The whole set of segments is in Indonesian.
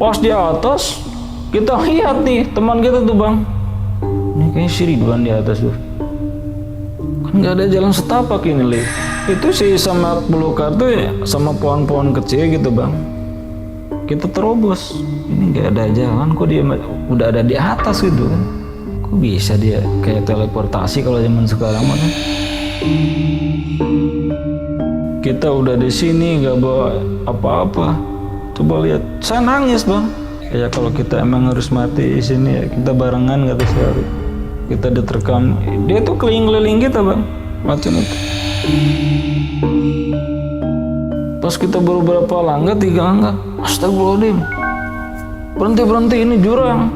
Pas di atas kita lihat nih teman kita tuh bang, ini kayaknya si Ridwan di atas tuh, kan nggak ada jalan setapak ini Le. Itu sih sama belukar tuh ya, sama pohon-pohon kecil gitu bang. Kita terobos, ini nggak ada jalan, kok dia udah ada di atas gitu kan. Kok bisa dia kayak teleportasi kalau zaman sekarang mah kan? Kita udah di sini nggak bawa apa-apa. Coba lihat, saya nangis bang. Ya kalau kita emang harus mati di sini ya kita barengan kata Syarif. Kita diterkam, dia tuh keliling-keliling kita bang, macam itu. Pas kita baru berapa langkah, 3 langkah, astagfirullahaladzim, berhenti ini jurang.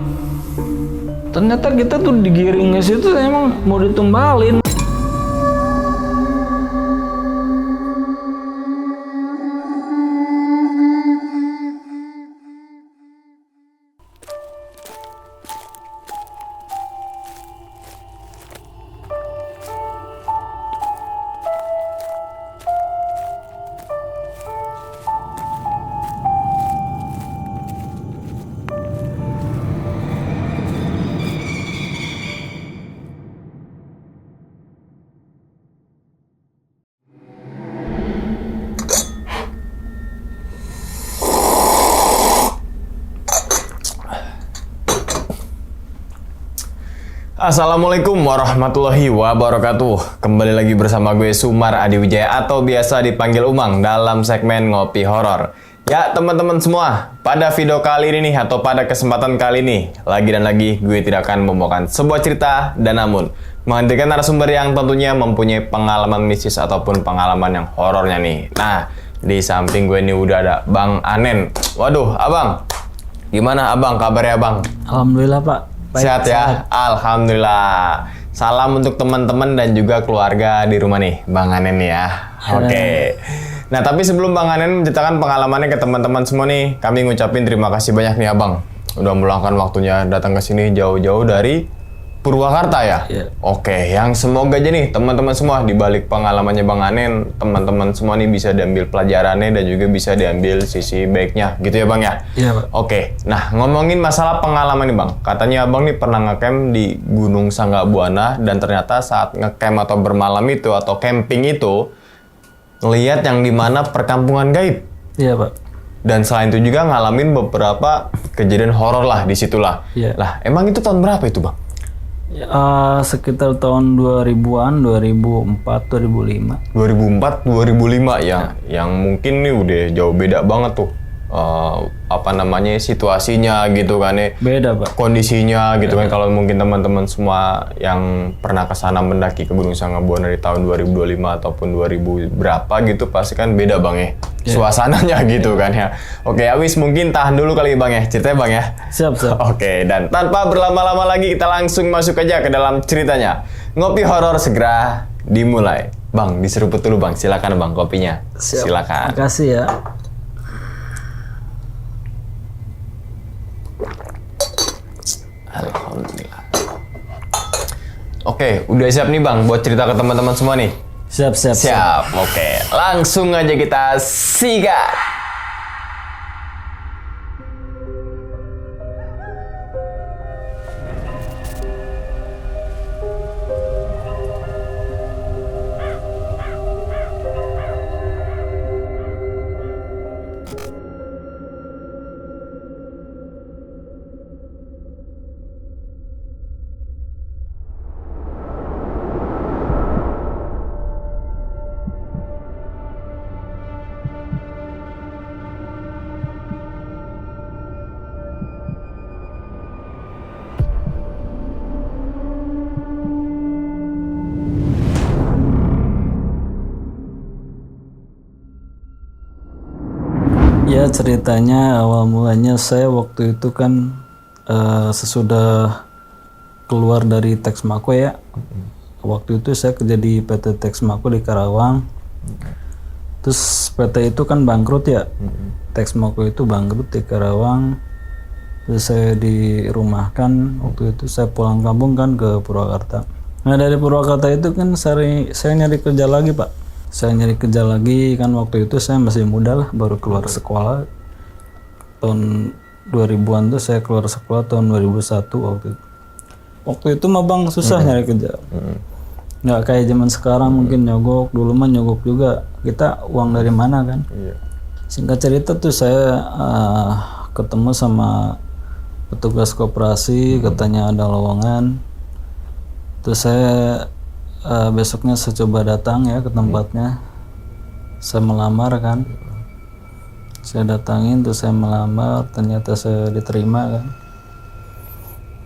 Ternyata kita tuh digiring ke situ emang mau ditumbalin. Assalamualaikum warahmatullahi wabarakatuh. Kembali lagi bersama gue Sumar Adi Wijaya atau biasa dipanggil Umang dalam segmen Ngopi Horor. Ya teman-teman semua, pada video kali ini nih atau pada kesempatan kali ini lagi dan lagi gue tidak akan membawakan sebuah cerita dan namun menghadirkan narasumber yang tentunya mempunyai pengalaman mistis ataupun pengalaman yang horornya nih. Nah, di samping gue ini udah ada Bang Anen. Waduh, Abang. Gimana Abang kabarnya Bang? Alhamdulillah Pak. Baik, sehat ya? Alhamdulillah. Salam untuk teman-teman dan juga keluarga di rumah nih, Bang Anen ya. Oke. Nah, tapi sebelum Bang Anen menceritakan pengalamannya ke teman-teman semua nih, kami ngucapin terima kasih banyak nih Abang. Udah meluangkan waktunya datang ke sini jauh-jauh dari Purwakarta ya? Iya. Oke, yang semoga aja nih teman-teman semua di balik pengalamannya Bang Anen, teman-teman semua nih bisa diambil pelajarannya dan juga bisa diambil sisi baiknya, gitu ya Bang ya? Iya Pak. Oke, nah ngomongin masalah pengalaman nih Bang, katanya Abang nih pernah ngecamp di Gunung Sanggabuana dan ternyata saat ngecamp atau bermalam itu atau camping itu ngelihat yang dimana perkampungan gaib. Iya Pak. Dan selain itu juga ngalamin beberapa kejadian horor lah di situlah. Iya. Lah, emang itu tahun berapa itu Bang? Sekitar tahun 2000-an, 2004, 2005. 2004, 2005 ya. Yang mungkin nih udah jauh beda banget tuh. Situasinya gitu kan ya. Beda Pak. Kondisinya gitu kan. Kalau mungkin teman-teman semua yang pernah kesana mendaki ke Gunung Sanggabuana dari tahun 2025 ataupun 2000 berapa gitu pasti kan beda Bang ya. Suasananya gitu kan ya. Oke, Awis mungkin tahan dulu kali Bang ya. Ceritanya Bang ya. Siap. Oke, dan tanpa berlama-lama lagi kita langsung masuk aja ke dalam ceritanya. Ngopi horor segera dimulai. Bang, diseruput dulu Bang. Silakan Bang kopinya. Siap. Silakan. Makasih ya. Alhamdulillah. Oke, udah siap nih Bang buat cerita ke teman-teman semua nih? Siap. Oke, langsung aja kita sikat. Ya ceritanya awal mulanya saya waktu itu kan sesudah keluar dari Texmaco ya. Waktu itu saya kerja di PT Texmaco di Karawang. Terus PT itu kan bangkrut ya. Texmaco itu bangkrut di Karawang. Terus saya dirumahkan. Waktu itu saya pulang kampung kan ke Purwakarta. Nah dari Purwakarta itu kan saya nyari kerja lagi Pak. Saya nyari kerja lagi kan waktu itu saya masih muda lah, baru keluar sekolah tahun 2000-an tuh saya keluar sekolah tahun 2001 waktu itu. Waktu itu mah bang susah nyari kerja. Nggak kayak zaman sekarang mungkin nyogok, dulu mah nyogok juga. Kita uang dari mana kan? Iya. Singkat cerita tuh saya ketemu sama petugas koperasi, katanya ada lowongan. Terus saya besoknya saya coba datang ya ke tempatnya. Saya melamar kan. Saya datangin terus saya melamar, ternyata saya diterima kan.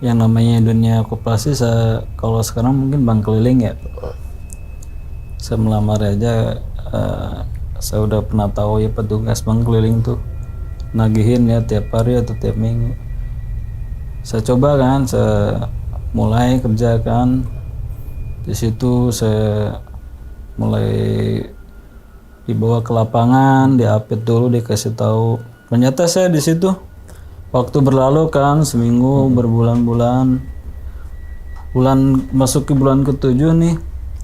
Yang namanya dunia koperasi saya kalau sekarang mungkin bank keliling ya. Saya melamar aja saya udah pernah tahu ya petugas bank keliling tuh nagihin ya tiap hari atau tiap minggu. Saya coba kan, saya mulai kerjakan di situ, saya mulai dibawa ke lapangan, diupdate dulu, dikasih tahu. Ternyata saya di situ waktu berlalu kan seminggu, berbulan-bulan, masuk ke bulan ke-7 nih,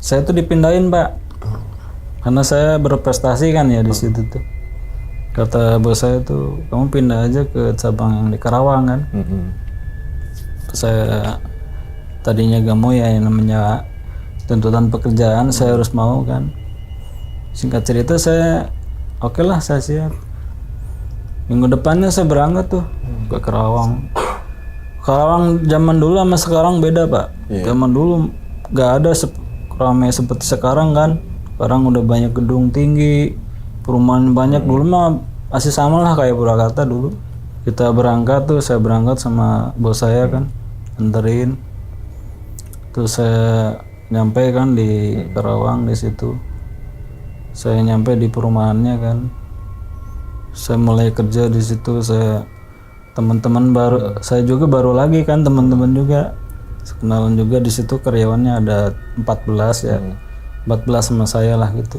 saya tuh dipindahin Pak, karena saya berprestasi kan ya di situ tuh. Kata bos saya tuh, kamu pindah aja ke cabang yang di Karawang kan. Saya tadinya gak mau ya, yang namanya tuntutan pekerjaan saya harus mau kan. Singkat cerita saya oke lah, saya siap. Minggu depannya saya berangkat tuh ke Karawang. Karawang zaman dulu sama sekarang beda Pak. Zaman dulu gak ada ramai seperti sekarang kan. Sekarang udah banyak gedung tinggi, perumahan banyak. Dulu mah masih sama lah kayak Purwakarta dulu. Kita berangkat tuh, saya berangkat sama bos saya kan, anterin. Terus saya nyampe kan di Karawang di situ. Saya nyampe di perumahannya kan. Saya mulai kerja di situ. Saya teman-teman baru, saya juga baru lagi kan, teman-teman juga kenalan juga di situ. Karyawannya ada 14 ya, 14 sama saya lah gitu.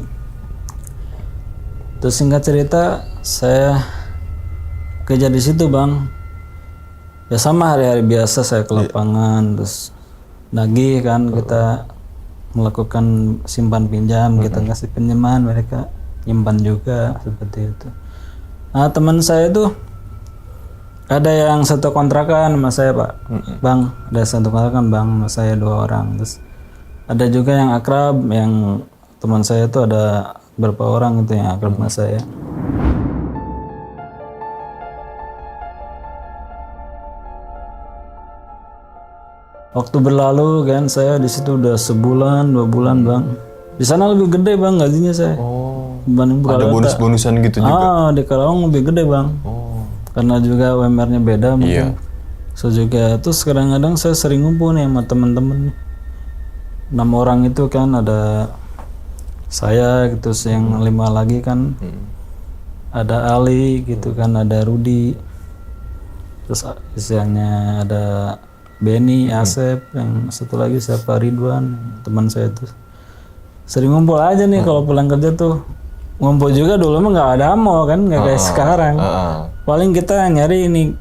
Terus singkat cerita saya kerja di situ bang. Ya sama hari-hari biasa saya ke lapangan, terus nagih kan, kita melakukan simpan pinjam, kita ngasih pinjaman, mereka nyimpan juga seperti itu. Nah teman saya tuh ada yang satu kontrakan sama saya Pak. Bang, ada satu kontrakan bang sama saya 2 orang. Terus ada juga yang akrab, yang teman saya tuh ada berapa orang itu yang akrab sama saya. Waktu berlalu kan saya di situ udah sebulan 2 bulan bang. Di sana lebih gede bang gajinya saya. Dibanding Ada bonus-bonusan gitu juga. Di Karawang lebih gede bang. Karena juga UMR-nya beda mungkin. So juga terus kadang-kadang saya sering ngumpul nih sama temen-temen. 6 orang itu kan, ada saya gitu, yang 5 lagi kan. Ada Ali gitu kan, ada Rudi. Terus isiannya ada Benny, Asep, yang satu lagi siapa, Ridwan, teman saya tuh. Sering ngumpul aja nih kalau pulang kerja tuh. Ngumpul juga dulu mah nggak ada mall kan, nggak kayak sekarang. Paling kita nyari ini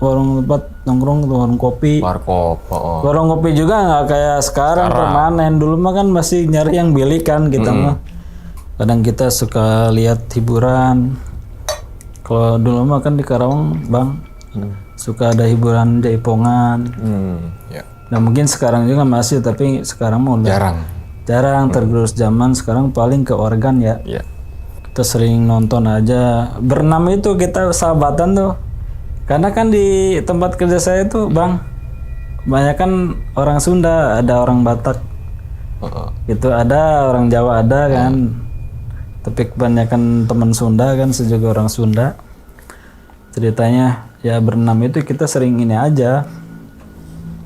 warung tempat nongkrong, warung kopi. Warkop. Warung kopi juga nggak kayak sekarang permanen. Dulu mah kan masih nyari yang bilik kan kita mah. Kadang kita suka lihat hiburan. Kalau dulu mah kan di Karawang bang, suka ada hiburan jaipongan. Nah mungkin sekarang juga masih, tapi sekarang mah udah jarang tergerus zaman. Sekarang paling ke organ ya. Kita sering nonton aja. Berenam itu kita sahabatan tuh. Karena kan di tempat kerja saya tuh bang, banyak kan orang Sunda, ada orang Batak. Itu ada orang Jawa ada kan. Tapi kebanyakan teman Sunda kan, saya juga orang Sunda. Ceritanya ya berenam itu kita sering ini aja.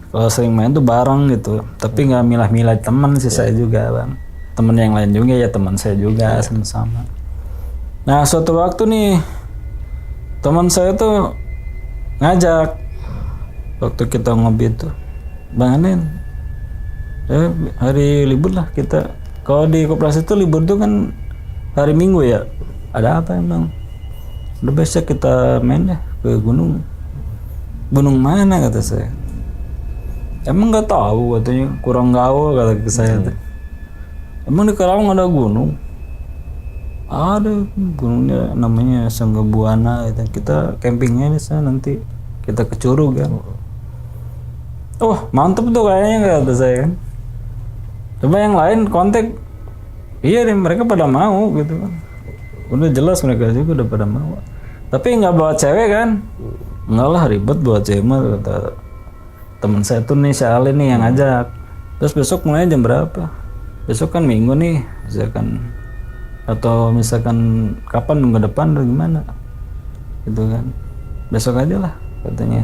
Kalau sering main tuh bareng gitu. Tapi nggak milah-milah teman sih saya juga bang. Temen yang lain juga ya teman saya juga sama-sama. Nah suatu waktu nih teman saya tuh ngajak waktu kita ngopi tuh, Bang Anen, hari libur lah kita. Kalau di koperasi itu libur tuh kan hari Minggu ya. Ada apa emang? Udah besok kita main ya ke gunung. Gunung mana kata saya? Emang nggak tahu katanya, kurang gaul kata ke saya tuh. Emang di Karawang ada gunung? Ada gunungnya namanya Sanggabuana gitu. Kita campingnya di sana nanti kita ke Curug kan. Oh mantep tuh kayaknya kata saya kan. Coba yang lain kontak, iya nih mereka pada mau gitu kan. Udah jelas mereka juga udah pada mau. Tapi nggak bawa cewek kan? Enggak lah ribet bawa cewek mah kata teman saya tuh nih si Ali nih yang ngajak. Terus besok mulai jam berapa? Besok kan Minggu nih, misalkan atau misalkan kapan minggu depan atau gimana? Gitu kan. Besok aja lah katanya.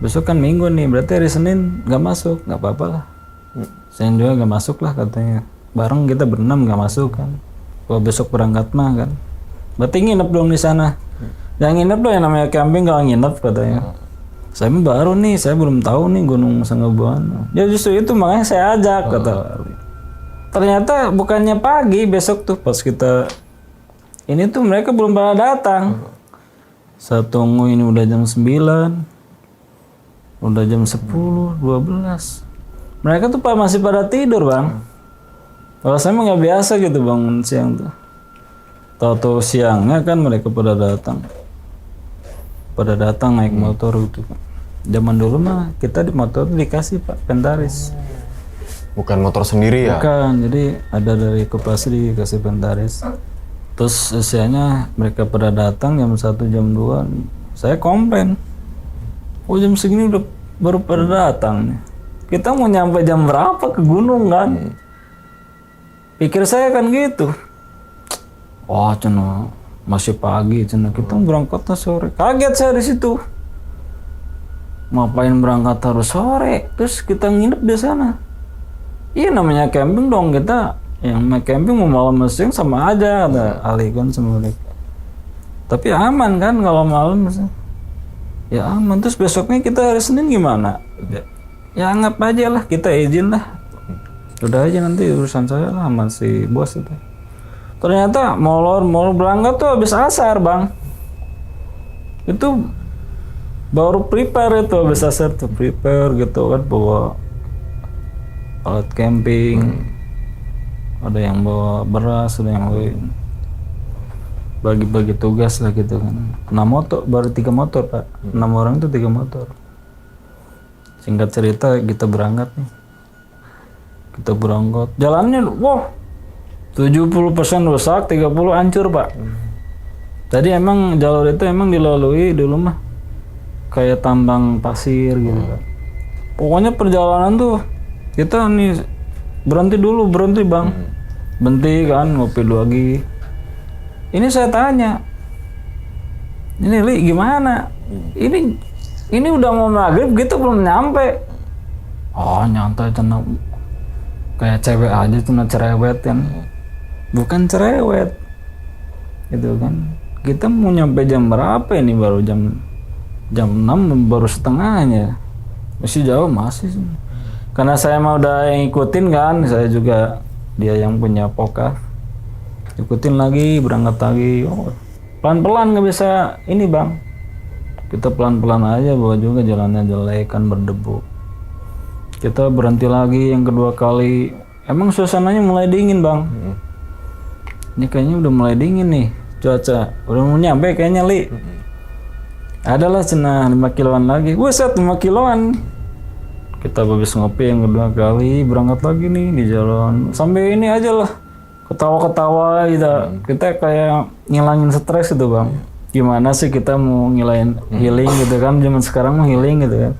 Besok kan Minggu nih, berarti hari Senin nggak masuk, nggak apa-apa lah. Senin juga nggak masuk lah katanya. Bareng kita berenam nggak masuk kan. Kalau besok berangkat mah kan. Berarti nginep dong di sana. Yang nginep dong yang namanya camping kalau nginep katanya. Saya baru nih, saya belum tahu nih Gunung Sanggabuana. Ya justru itu makanya saya ajak kata Ali. Ternyata bukannya pagi besok tuh pas kita ini tuh mereka belum pada datang. Saya tunggu ini udah jam 9. Udah jam 10, 12. Mereka tuh masih pada tidur bang. Kalau saya mah nggak biasa gitu bangun siang tuh. Tahu-tahu siangnya kan mereka pada datang. Pada datang naik motor gitu. Zaman dulu mah kita di motor dikasih Pak Pentaris. Bukan motor sendiri ya? Bukan, jadi ada dari koperasi dikasih Pentaris. Terus usianya mereka pada datang jam 1 jam 2. Saya komplain. Oh jam segini udah baru pada datang nih. Kita mau nyampe jam berapa ke gunung kan? Pikir saya kan gitu. Wah cina masih pagi cina kita berangkatnya sore. Kaget saya di situ. Ngapain berangkat harus sore? Terus kita nginep di sana. Iya namanya camping dong kita. Yang namanya camping mau malam siang sama aja ada Ali kan sama mereka. Tapi aman kan kalau malam misalnya. Ya aman. Terus besoknya kita hari Senin gimana? Ya anggap aja lah kita izin lah. Udah aja nanti urusan saya lah sama si bos itu. Ternyata mau berangkat tuh habis asar bang. Itu baru prepare itu habis asar tuh prepare gitu kan bawa alat camping. Ada yang bawa beras, ada yang lain. Bagi-bagi tugas lah gitu kan. 6 motor, baru 3 motor pak. 6 orang itu 3 motor. Singkat cerita kita berangkat nih. Kita berangkat. Jalannya wah 70% rusak, 30 hancur pak. Tadi emang jalur itu emang dilalui dulu mah kayak tambang pasir gitu kan. Pokoknya perjalanan tuh kita nih berhenti bang. Berhenti kan ngopi dulu lagi. Ini saya tanya. Ini Li gimana? Ini udah mau maghrib gitu belum nyampe. Oh nyantai cina kayak cewek aja cina cerewet kan. Bukan cerewet. Gitu kan. Kita mau nyampe jam berapa ini baru jam 6 baru setengahnya. Masih jauh masih. Karena saya mau udah ngikutin kan, saya juga dia yang punya pokar. Ikutin lagi, berangkat lagi. Oh, pelan-pelan nggak bisa ini bang. Kita pelan-pelan aja bawa juga jalannya jelek kan berdebu. Kita berhenti lagi yang kedua kali. Emang suasananya mulai dingin bang. Ini kayaknya udah mulai dingin nih cuaca. Udah mau nyampe kayaknya Li. Adalah cina 5 kiloan lagi. Buset 5 kiloan. Kita habis ngopi yang kedua kali berangkat lagi nih di jalan. Sampai ini aja lah. Ketawa-ketawa gitu. Kita kayak ngilangin stres gitu bang. Gimana sih kita mau ngilain healing gitu kan, zaman sekarang mau healing gitu kan.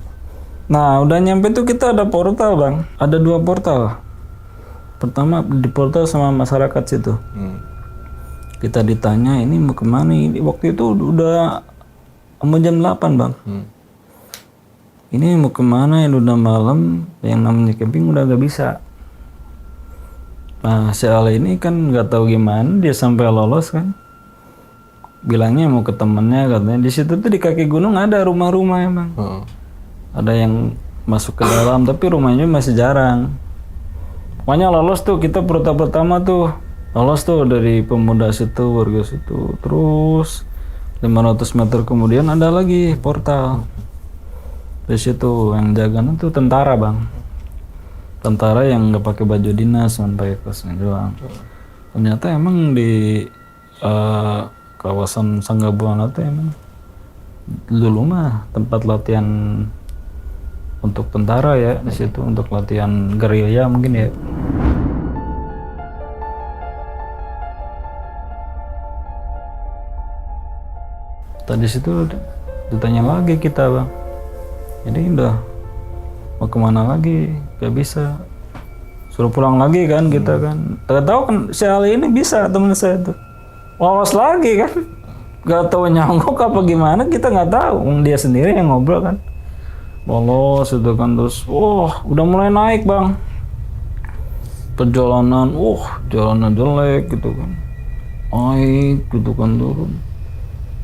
Nah udah nyampe tuh kita ada portal bang, ada 2 portal. Pertama di portal sama masyarakat situ. Kita ditanya ini mau kemana, ini waktu itu udah mau jam 8 bang. Ini mau kemana, ini udah malam, yang namanya camping udah gak bisa. Nah si Ale ini kan gak tahu gimana, dia sampai lolos kan. Bilangnya mau ke temennya katanya. Di situ tuh di kaki gunung ada rumah-rumah emang. Ada yang masuk ke dalam tapi rumahnya masih jarang. Pokoknya lolos tuh kita pertama tuh lolos tuh dari pemuda situ, warga situ. Terus 500 meter kemudian ada lagi portal. Di situ yang jaganya tuh tentara bang. Tentara yang nggak pakai baju dinas, cuma pakai kosnya doang. Ternyata emang di kawasan Sanggabuana tuh emang dulu mah tempat latihan untuk tentara ya, di situ untuk latihan gerilya mungkin ya. Tadi situ ditanya lagi kita bang, jadi udah mau kemana lagi, gak bisa, suruh pulang lagi kan kita kan. Gak tahu kan si Ali ini bisa temen saya tuh lolos lagi kan, gak tahu nyangkuk apa gimana kita nggak tahu, dia sendiri yang ngobrol kan lolos itu kan. Terus udah mulai naik bang perjalanan, jalanan jelek gitu kan, naik gitu kan turun.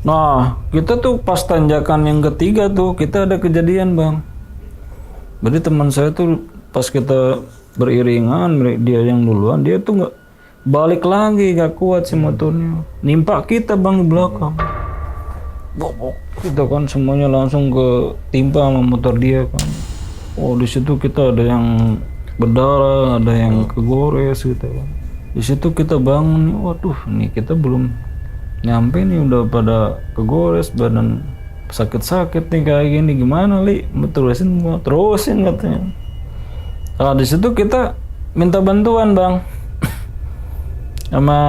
Nah, kita tuh pas tanjakan yang ketiga tuh, kita ada kejadian bang. Jadi teman saya tuh pas kita beriringan, dia yang duluan, dia tuh nggak balik lagi, gak kuat si motornya. Nimpa kita bang di belakang. Bok, kita kan semuanya langsung ke timpa sama motor dia kan. Di situ kita ada yang berdarah, ada yang kegores gitu kan. Di situ kita bangun, waduh, nih kita belum nyampe nih udah pada kegores, badan sakit-sakit nih kayak gini, gimana Li? Terusin katanya. Nah di situ kita minta bantuan bang, sama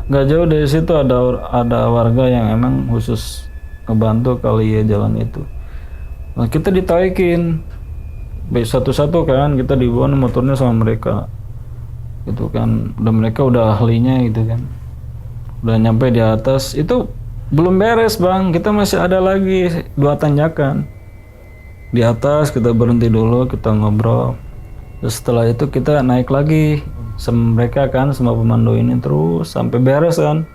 gak jauh dari situ ada warga yang emang khusus ngebantu kali ya jalan itu. Nah kita ditaikin satu-satu kan, kita dibawa motornya sama mereka gitu kan, mereka udah ahlinya gitu kan. Udah nyampe di atas, itu belum beres bang, kita masih ada lagi 2 tanjakan. Di atas kita berhenti dulu, kita ngobrol. Terus setelah itu kita naik lagi sama mereka kan, sama pemandu ini terus sampai beres kan.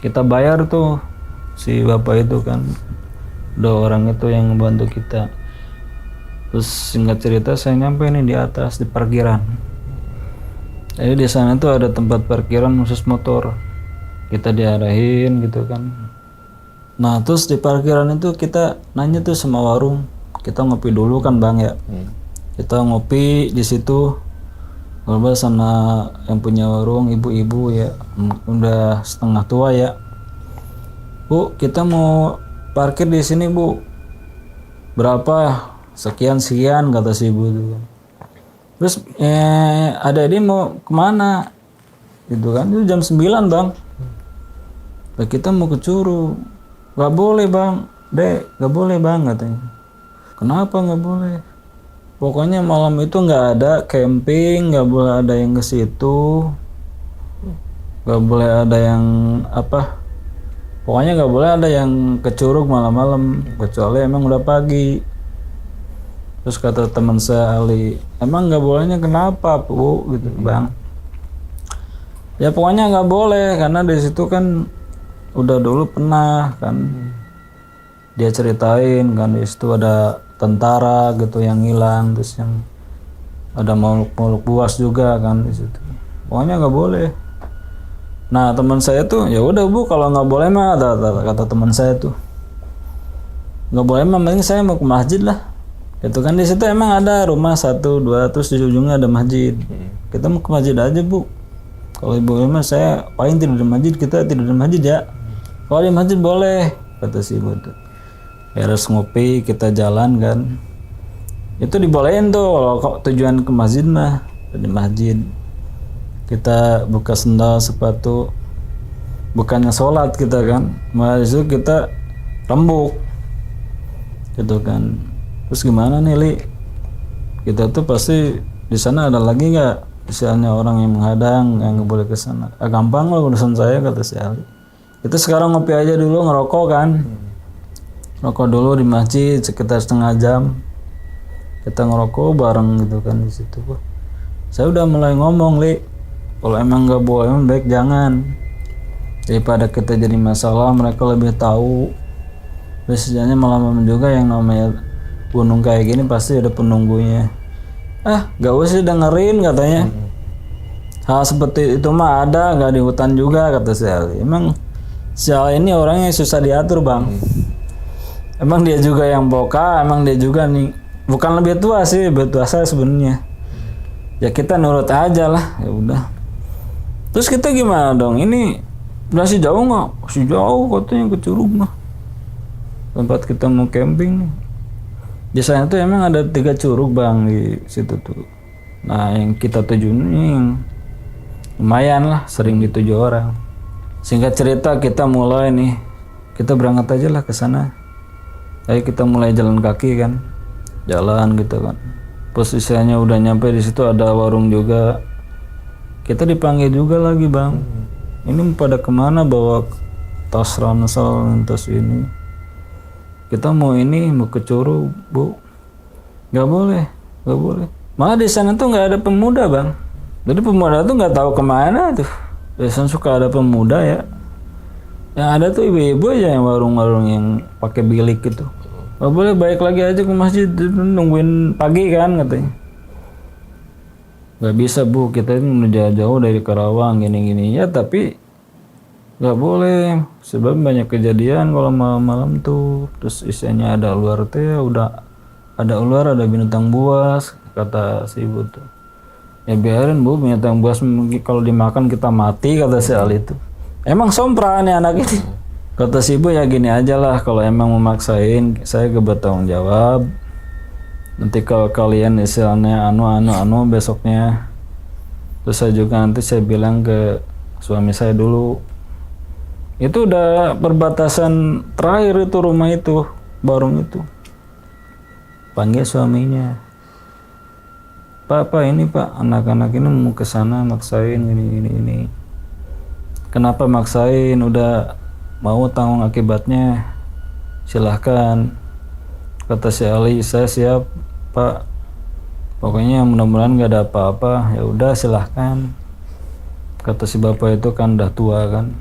Kita bayar tuh si bapak itu kan, 2 orang itu yang membantu kita. Terus singkat cerita saya nyampe nih di atas di parkiran. Jadi di sana tuh ada tempat parkiran khusus motor. Kita diarahin gitu kan. Nah terus di parkiran itu kita nanya tuh sama warung, kita ngopi dulu kan bang ya. Kita ngopi di situ, ngobrol sama yang punya warung, ibu-ibu ya, udah setengah tua ya. Bu, kita mau parkir di sini bu, berapa? Sekian kata si ibu itu. Terus adik mau kemana? Gitu kan, itu jam 9 bang. Nah, kita mau ke Curug. Gak boleh bang, Dek, gak boleh bang katanya. Kenapa gak boleh? Pokoknya malam itu gak ada camping, gak boleh ada yang ke situ, gak boleh ada yang apa, pokoknya gak boleh ada yang ke Curug malam-malam, kecuali emang udah pagi. Terus kata teman saya Ali, emang gak bolehnya kenapa bu? Gitu bang. Ya pokoknya gak boleh, karena di situ kan udah dulu pernah kan, dia ceritain kan di situ ada tentara gitu yang hilang, terus yang ada makhluk buas juga kan di situ. Pokoknya nggak boleh. Nah teman saya tuh ya udah bu, kalau nggak boleh mah kata teman saya tuh nggak boleh mah, mending saya mau ke masjid lah. Itu kan di situ emang ada rumah 1, 2, terus di ujungnya ada masjid. Kita mau ke masjid aja bu. Kalau ibu mah saya paling tidur di masjid, kita tidur di masjid ya. Kalau di masjid boleh, kata si ibu tuh. Beres ngopi, kita jalan kan. Itu dibolehin tuh kalau tujuan ke masjid mah. Di masjid kita buka sendal, sepatu, bukannya sholat kita kan, malah itu kita rembuk gitu kan. Terus gimana nih Li? Kita tuh pasti di sana ada lagi nggak misalnya orang yang menghadang yang nggak boleh ke sana? Gampang lah urusan saya, kata si Ali. Kita sekarang ngopi aja dulu, ngerokok kan. Ngerokok dulu di masjid sekitar setengah jam. Kita ngerokok bareng gitu kan di situ. Saya udah mulai ngomong, Li, kalau emang nggak boleh, emang baik jangan. Daripada kita jadi masalah, mereka lebih tahu. Biasanya malam-malam juga yang namanya gunung kayak gini pasti ada penunggunya. Gak usah dengerin katanya. Hal seperti itu mah ada, gak di hutan juga, kata si Ali. Emang si Ali ini orangnya susah diatur bang. Emang dia juga yang boka, emang dia juga nih bukan lebih tua sih, lebih tua saya sebenarnya. Ya kita nurut aja lah, ya udah. Terus kita gimana dong? Ini Masih jauh nggak? Masih jauh katanya ke Curug mah. Tempat kita mau camping nih. Biasanya tuh emang ada 3 curug bang di situ tuh. Nah yang kita tuju ini yang lumayan lah, sering dituju orang. Singkat cerita kita mulai nih, kita berangkat aja lah ke sana. Ayo kita mulai jalan kaki kan, jalan gitu kan. Posisinya udah nyampe di situ ada warung juga. Kita dipanggil juga lagi bang. Ini pada kemana bawa tas ransel, tas ini? Kita mau ke Curug bu, nggak boleh. Malah di sana tuh nggak ada pemuda bang. Jadi pemuda tuh nggak tahu kemana tuh. Biasanya suka ada pemuda ya. Yang ada tuh ibu-ibu aja yang warung-warung yang pakai bilik gitu. Nggak boleh, balik lagi aja ke masjid, nungguin pagi kan katanya. Nggak bisa bu, kita ini jauh-jauh dari Karawang gini-gini ya, tapi nggak boleh sebab banyak kejadian kalau malam-malam tuh. Terus isinya ada ular teh, udah ada ular, ada binatang buas, kata si ibu tuh. Ya biarin bu, binatang buas kalau dimakan kita mati, kata si Ali itu. Emang sompra nih anak ini. Kata si ibu, ya gini aja lah, kalau emang memaksain saya gak bertanggung jawab. Nanti kalau kalian istilahnya anu besoknya, terus saya juga nanti saya bilang ke suami saya dulu. Itu udah perbatasan terakhir itu rumah itu, warung itu. Panggil suaminya. Pak, ini Pak, anak-anak ini mau ke sana maksain ini. Kenapa maksain? Udah mau tanggung akibatnya. Silahkan. Kata si Ali, saya siap, Pak. Pokoknya mudah-mudahan gak ada apa-apa. Ya udah silahkan. Kata si bapak itu kan udah tua kan.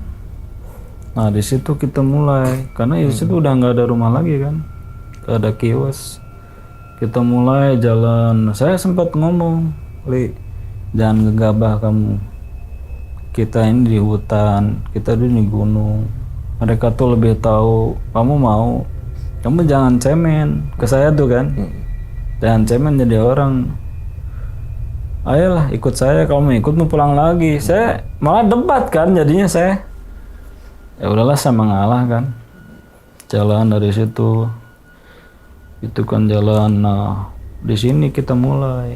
Nah di situ kita mulai, karena di situ udah nggak ada rumah lagi kan, gak ada kios. Kita mulai jalan. Saya sempat ngomong, Li, jangan gegabah kamu. Kita ini di hutan, kita di gunung. Mereka tuh lebih tahu. Kamu jangan cemen ke saya tuh kan, jangan cemen jadi orang. Ayolah ikut saya, kalau mau ikut mau pulang lagi. Saya malah debat kan, jadinya saya. Ya udahlah sama ngalah kan. Jalan dari situ. Itu kan jalan. Nah, di sini kita mulai.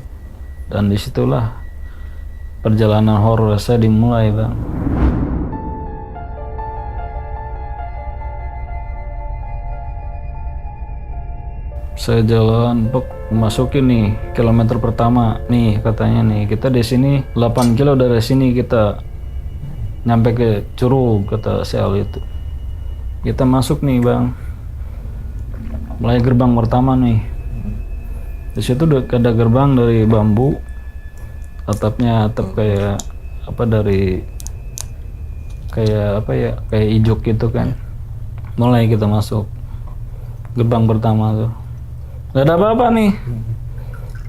Dan disitulah perjalanan horor saya dimulai, Bang. Saya jalan, masukin nih kilometer pertama. Nih katanya nih, kita di sini 8 kilo dari sini kita nyampe ke Curug, kata si Ali itu. Kita masuk nih bang, mulai gerbang pertama nih. Di situ ada gerbang dari bambu, atapnya atap kayak apa kayak ijuk gitu kan. Mulai kita masuk gerbang pertama tuh, gak ada apa-apa nih.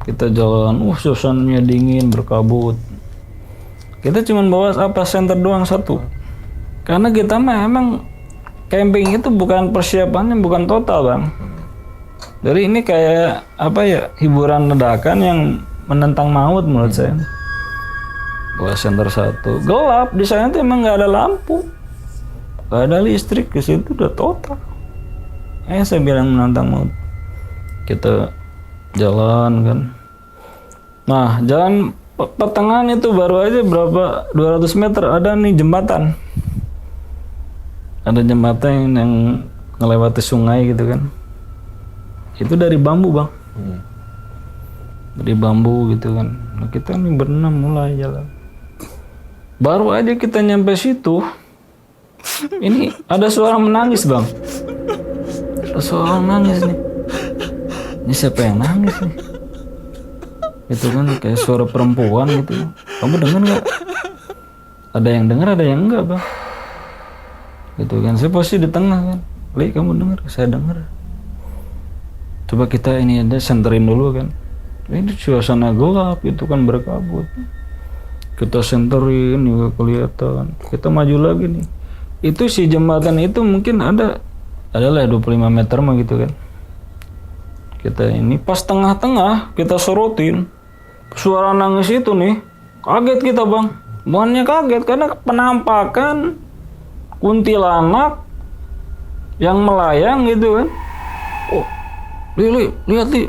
Kita jalan, suasananya dingin, berkabut. Kita cuma bawa center doang satu. Karena kita mah emang camping itu bukan persiapannya, bukan total bang. Jadi ini kayak hiburan dadakan yang menentang maut menurut saya. Bawa center satu, gelap di sana tuh emang nggak ada lampu, nggak ada listrik, ke situ udah total. Saya bilang menentang maut. Kita jalan kan. Nah jalan pertengahan itu baru aja berapa 200 meter ada nih jembatan. Ada jembatan yang ngelewati sungai gitu kan. Itu dari bambu bang. Dari bambu gitu kan. Nah, kita nih berenam mulai jalan. Baru aja kita nyampe situ, ini ada suara menangis bang. Ada suara menangis nih. Ini siapa yang nangis nih? Itu kan kayak suara perempuan gitu. Kamu dengar nggak? Ada yang dengar, ada yang enggak bang. Gitu kan, saya posisi di tengah kan. Li, kamu dengar? Saya dengar. Coba kita ini ada senterin dulu kan. Ini suasana gelap itu kan berkabut. Kita senterin juga kelihatan. Kita maju lagi nih. Itu si jembatan itu mungkin adalah 25 meter mah gitu kan. Kita ini pas tengah-tengah kita sorotin. Suara nangis itu nih, kaget kita bang. Bukannya kaget karena penampakan kuntilanak yang melayang gitu kan. Oh, lihat Li.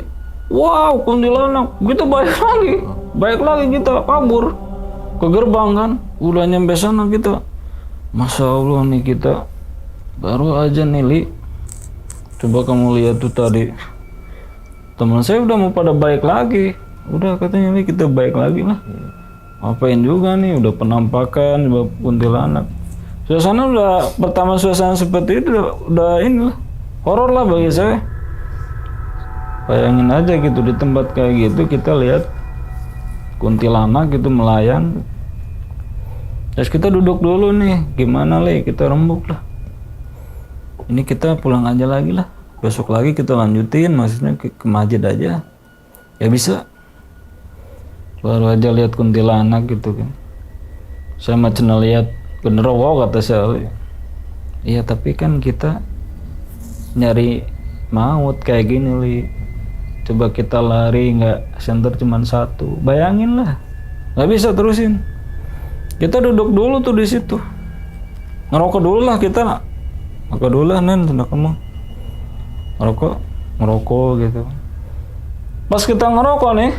Wow, kuntilanak. Kita baik lagi kita kabur ke gerbang kan. Udah nyampe sana kita. Masya Allah nih kita baru aja nih Li. Coba kamu lihat tuh tadi. Teman saya udah mau pada baik lagi. Udah katanya Li kita baik lagi lah. Ngapain juga nih, udah penampakan coba kuntilanak. Suasana pertama suasana seperti itu udah inilah horor lah bagi saya. Bayangin aja gitu di tempat kayak gitu kita lihat kuntilanak gitu melayang. Terus kita duduk dulu nih, gimana Li? Kita rembuk lah. Ini kita pulang aja lagi lah. Besok lagi kita lanjutin, maksudnya ke masjid aja. Ya bisa. Baru aja lihat kuntilanak gitu kan. Saya macam lihat genderuwo kata saya. Iya tapi kan kita nyari maut kayak gini Li. Coba kita lari nggak center cuman satu, bayangin lah, nggak bisa terusin. Kita duduk dulu tuh di situ, ngerokok dulu lah kita, ngerokok dulu lah Nen, sudah kamu ngerokok gitu. Pas kita ngerokok nih,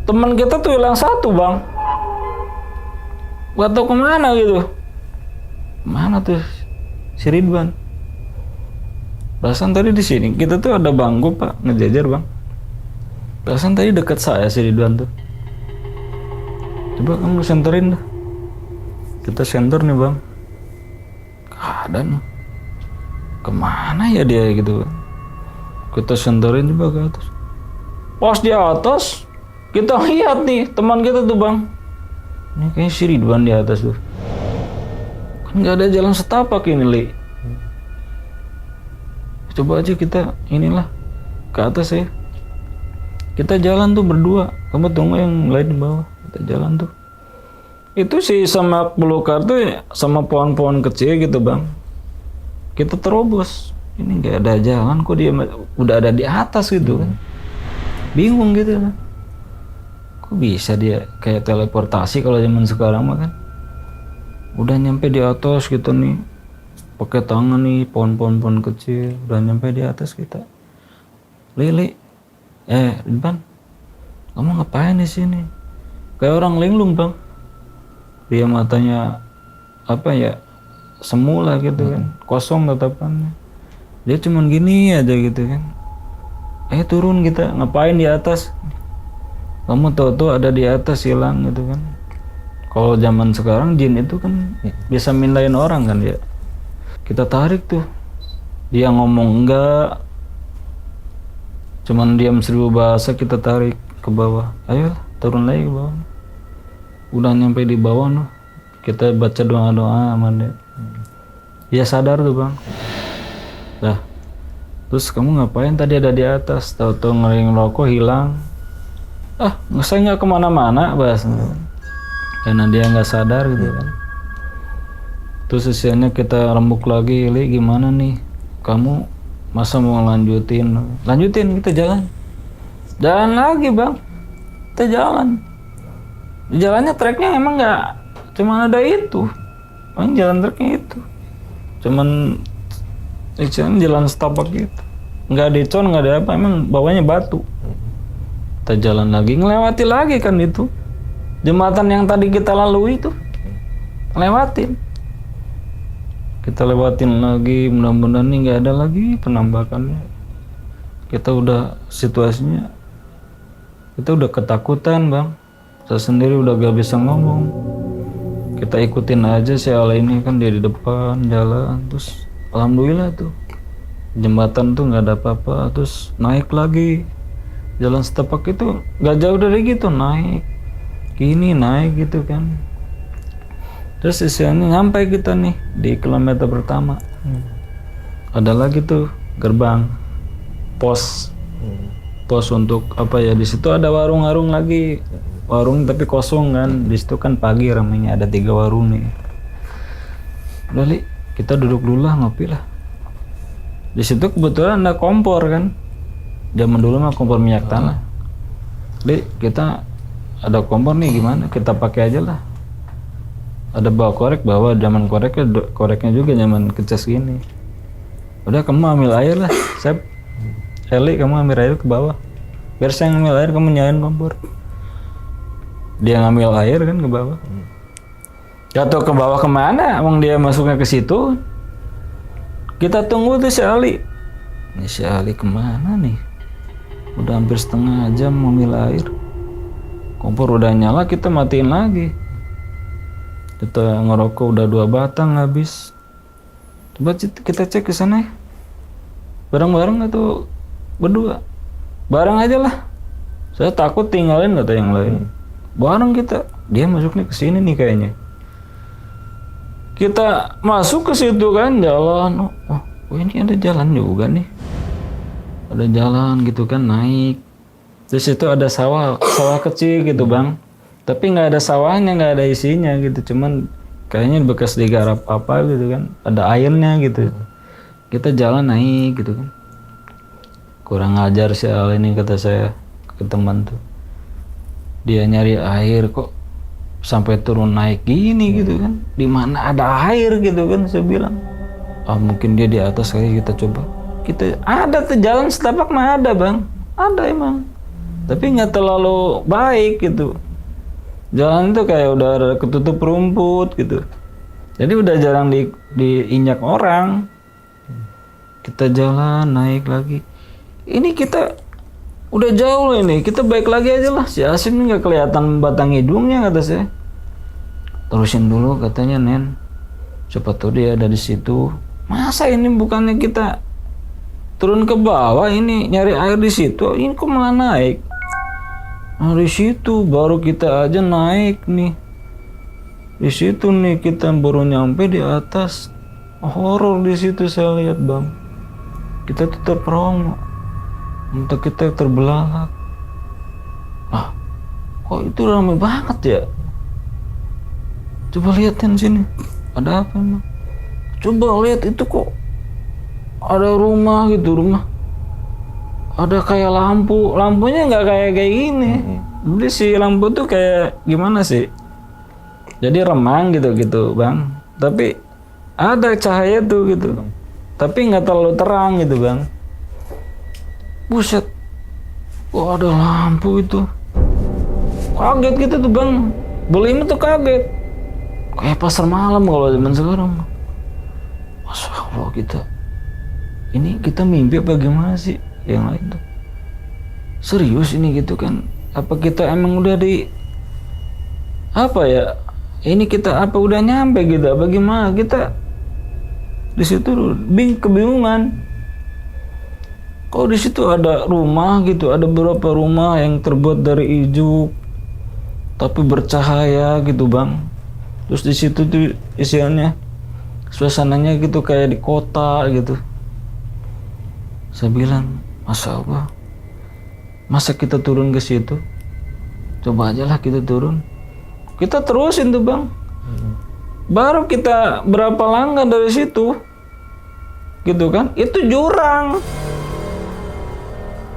teman kita tuh hilang satu bang, gak tau kemana gitu. Mana tuh si Ridwan? Perasaan tadi di sini kita tuh ada bangku Pak ngejajar bang. Perasaan tadi dekat saya si Ridwan tuh. Coba kamu senterin dah. Kita senter nih bang. Gak ada nih. Kemana ya dia gitu kan? Kita senterin coba ke atas. Pas di atas kita lihat nih teman kita tuh bang. Ini kayaknya si Ridwan di atas tuh. Kan gak ada jalan setapak ini Li. Coba aja kita inilah ke atas ya. Kita jalan tuh berdua. Kamu tunggu yang lain di bawah. Kita jalan tuh. Itu si semak belukar tuh sama pohon-pohon kecil gitu bang. Kita terobos. Ini nggak ada jalan kok dia udah ada di atas gitu kan. Bingung gitu kan. Kok bisa dia kayak teleportasi kalau zaman sekarang mah kan. Udah nyampe di atas gitu nih. Pakai tangan nih pohon-pohon kecil udah nyampe di atas kita. Li, Ridwan, kamu ngapain di sini? Kayak orang linglung bang. Dia matanya apa ya semula gitu kan, kosong tatapannya. Dia cuman gini aja gitu kan. Turun kita, ngapain di atas? Kamu tahu ada di atas hilang gitu kan. Kalau zaman sekarang jin itu kan bisa mindahin orang kan ya. Kita tarik tuh, dia ngomong enggak, cuman diam 1000 bahasa, kita tarik ke bawah. Ayo turun lagi ke bawah. Udah nyampe di bawah noh, kita baca doa-doa aman deh. Dia sadar tuh bang. Dah, terus kamu ngapain tadi ada di atas? Tahu-tahu ngerokok hilang. Saya nggak kemana-mana bahasnya. Karena dia nggak sadar gitu kan. Terus sisiannya kita rembuk lagi, Li gimana nih? Kamu masa mau lanjutin? Lanjutin, kita jalan. Jalan lagi bang. Kita jalan. Jalannya treknya emang nggak cuma ada itu. Emang jalan treknya itu. Cuman jalan setapak gitu. Nggak ada con, nggak ada apa. Emang bawahnya batu. Kita jalan lagi, ngelewati lagi kan itu. Jembatan yang tadi kita lalui itu. Lewatin. Kita lewatin lagi, mudah-mudahan nih nggak ada lagi penampakannya. Kita udah situasinya, kita udah ketakutan bang. Saya sendiri udah gak bisa ngomong. Kita ikutin aja si Ala ini kan dia di depan jalan, terus alhamdulillah tuh jembatan tuh nggak ada apa-apa. Terus naik lagi, jalan setapak itu nggak jauh dari gitu, naik, gini naik gitu kan. Terus isiannya sampai kita nih di kilometer pertama. Ada lagi tuh gerbang pos untuk apa ya, di situ ada warung-warung lagi, warung tapi kosong kan. Di situ kan pagi ramainya, ada 3 warung nih. Udah Li, kita duduk dulu lah, ngopi lah. Di situ kebetulan ada kompor kan, zaman dulu mah kompor minyak tanah. Li, kita ada kompor nih, gimana kita pakai aja lah. ada bawa korek, bawa zaman koreknya juga zaman kecas gini. Udah kamu ambil air lah, Eli kamu ambil air ke bawah. Biar saya ngambil air, kamu nyalain kompor. Dia ngambil air kan ke bawah. Gak tau ke bawah kemana, emang dia masuknya ke situ. Kita tunggu tuh si Ali. Ini si Ali kemana nih? Udah hampir setengah jam ngambil air. Kompor udah nyala, kita matiin lagi. Kita ngerokok udah 2 batang habis. Coba kita cek ke sana ya. Bareng-bareng atau berdua? Bareng aja lah. Saya takut tinggalin kata yang lain. Bareng kita. Dia masuknya ke sini nih kayaknya. Kita masuk ke situ kan, jalan. Oh ini ada jalan juga nih. Ada jalan gitu kan, naik. Di situ ada sawah kecil gitu bang. Tapi nggak ada sawahnya, nggak ada isinya gitu. Cuman kayaknya bekas digarap apa gitu kan. Ada airnya gitu. Kita jalan naik gitu kan. Kurang ajar si Al ini kata saya ke teman tuh. Dia nyari air kok sampai turun naik gini gitu kan. Di mana ada air gitu kan saya bilang. Mungkin dia di atas kali, kita coba. Kita ada tuh jalan setapak mah ada bang. Ada emang. Tapi nggak terlalu baik gitu. Jalan itu kayak udah ada ketutup rumput gitu. Jadi udah jarang diinjak orang. Kita jalan naik lagi. Ini kita udah jauh loh ini. Kita balik lagi aja lah. Si Asim ini nggak kelihatan batang hidungnya kata saya. Terusin dulu katanya Nen. Siapa tahu dia ada di situ. Masa ini bukannya kita turun ke bawah ini nyari air di situ? Ini kok malah naik? Nah di situ baru kita aja naik nih. Di situ nih kita baru nyampe di atas. Horor di situ saya lihat bang. Kita tuh terperangok. Untuk kita terbelalak. Kok itu ramai banget ya? Coba lihatin sini. Ada apa emang? Coba lihat itu kok. Ada rumah gitu, rumah. Ada kayak lampu, lampunya nggak kayak gini. Jadi si lampu tuh kayak gimana sih? Jadi remang gitu bang. Tapi ada cahaya tuh gitu. Tapi nggak terlalu terang gitu bang. Buset, kok ada lampu itu? Kaget gitu tuh bang. Belinya tuh kaget. Kayak pasar malam kalau zaman sekarang. Masya Allah kita. Ini kita mimpi apa gimana sih? Yang lain tuh serius ini gitu kan? Apa kita emang udah di apa ya? Ini kita apa udah nyampe gitu? Apa gimana? Kita di situ kebingungan. Kok di situ ada rumah gitu? Ada beberapa rumah yang terbuat dari ijuk, tapi bercahaya gitu bang. Terus di situ tuh isiannya, suasananya gitu kayak di kota gitu. Saya bilang, Masya Allah, masa kita turun ke situ? Coba aja lah kita turun. Kita terusin tuh bang. Baru kita berapa langkah dari situ, gitu kan? Itu jurang.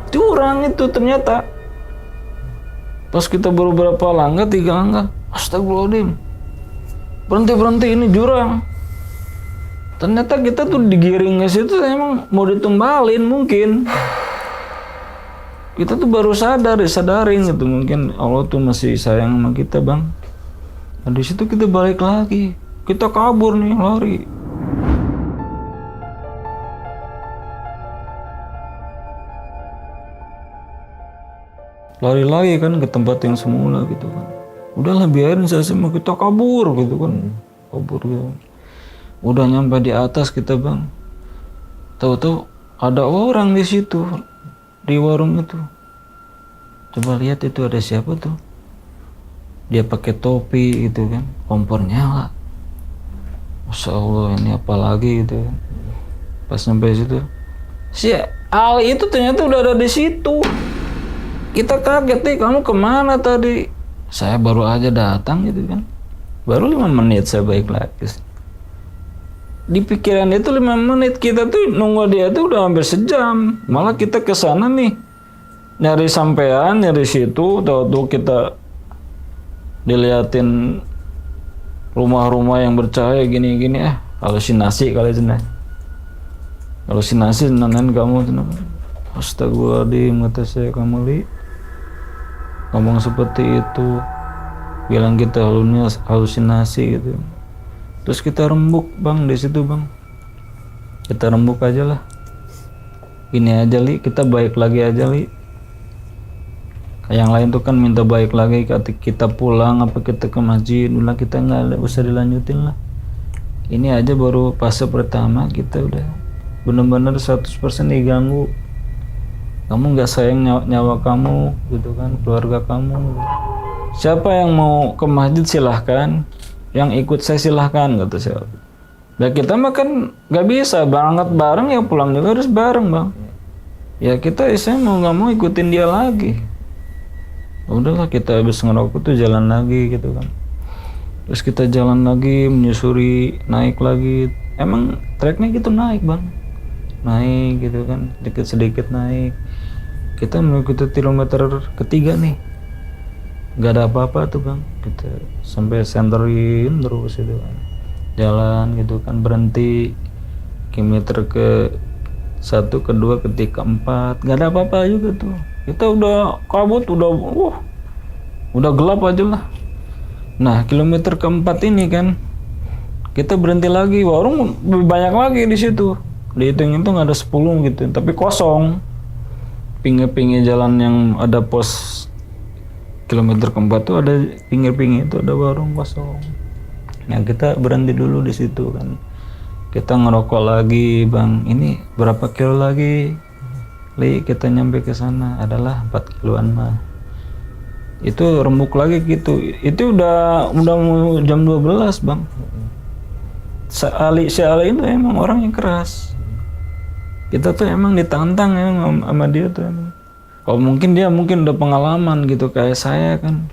Jurang itu ternyata. Pas kita baru berapa langkah, 3 langkah. Astagfirullahaladzim. Berhenti ini jurang. Ternyata kita tuh digiring ke situ emang mau ditumbalin mungkin. Kita tuh baru disadarin gitu, mungkin Allah tuh masih sayang sama kita bang. Nah, di situ kita balik lagi, kita kabur nih, lari. Lari lagi kan ke tempat yang semula gitu kan. Udahlah biarin saya sama kita kabur gitu kan. Kabur gitu. Udah nyampe di atas kita bang. Tahu-tahu ada orang di situ, di warung itu. Coba lihat itu ada siapa tuh? Dia pakai topi gitu kan, kompor nyala. Masya Allah ini apa lagi gitu kan. Pas sampai situ, si Ali itu ternyata udah ada di situ. Kita kaget nih, kamu kemana tadi? Saya baru aja datang gitu kan. Baru 5 menit saya balik lagi. Di pikiran itu 5 menit, kita tuh nunggu dia tuh udah hampir sejam. Malah kita kesana nih nyari sampean, nyari situ, tahu-tahu kita diliatin rumah-rumah yang bercahaya gini-gini, halusinasi kali itu nah. Halusinasi nenek kamu tuh. Astagfirullahaladzim, kata saya, kamu Li ngomong seperti itu, bilang kita halusinasi gitu. Terus kita rembuk bang di situ bang, kita rembuk aja lah, ini aja Li, kita baik lagi aja Li. Yang lain tuh kan minta baik lagi, kita pulang apa kita ke masjid, udah kita nggak usah dilanjutin lah. Ini aja baru fase pertama, kita udah bener-bener 100% diganggu. Kamu nggak sayang nyawa kamu gitu kan, keluarga kamu. Siapa yang mau ke masjid silahkan, yang ikut saya silahkan, kata saya. Nah kita mah kan nggak bisa berangkat bareng, ya pulang juga harus bareng bang. Ya kita saya mau nggak mau ikutin dia lagi. Udahlah, kita habis ngerokok tuh jalan lagi gitu kan. Terus kita jalan lagi, menyusuri, naik lagi. Emang treknya gitu naik bang, naik gitu kan, sedikit-sedikit naik. Kita mengikuti kilometer ketiga nih, nggak ada apa-apa tuh bang. Kita sampai senterin terus itu kan, jalan gitu kan, berhenti kilometer ke 1, kedua, ketiga, 4, nggak ada apa-apa juga tuh. Kita udah kabut, udah gelap aja lah. Nah kilometer keempat ini kan, kita berhenti lagi, warung lebih banyak lagi di situ. Dihitung-hitung ada 10 gitu, tapi kosong. Pinggir-pinggir jalan yang ada pos kilometer keempat tuh ada pinggir-pinggir itu ada warung kosong. Nah kita berhenti dulu di situ kan. Kita ngerokok lagi bang. Ini berapa kilo lagi? Li kita nyampe ke sana adalah 4 kiloan mah. Itu rembuk lagi gitu. Itu udah mau jam 12 bang. Si Ali itu emang orang yang keras. Kita tuh emang ditantang ya sama dia tuh emang. Kalau mungkin dia udah pengalaman gitu kayak saya kan.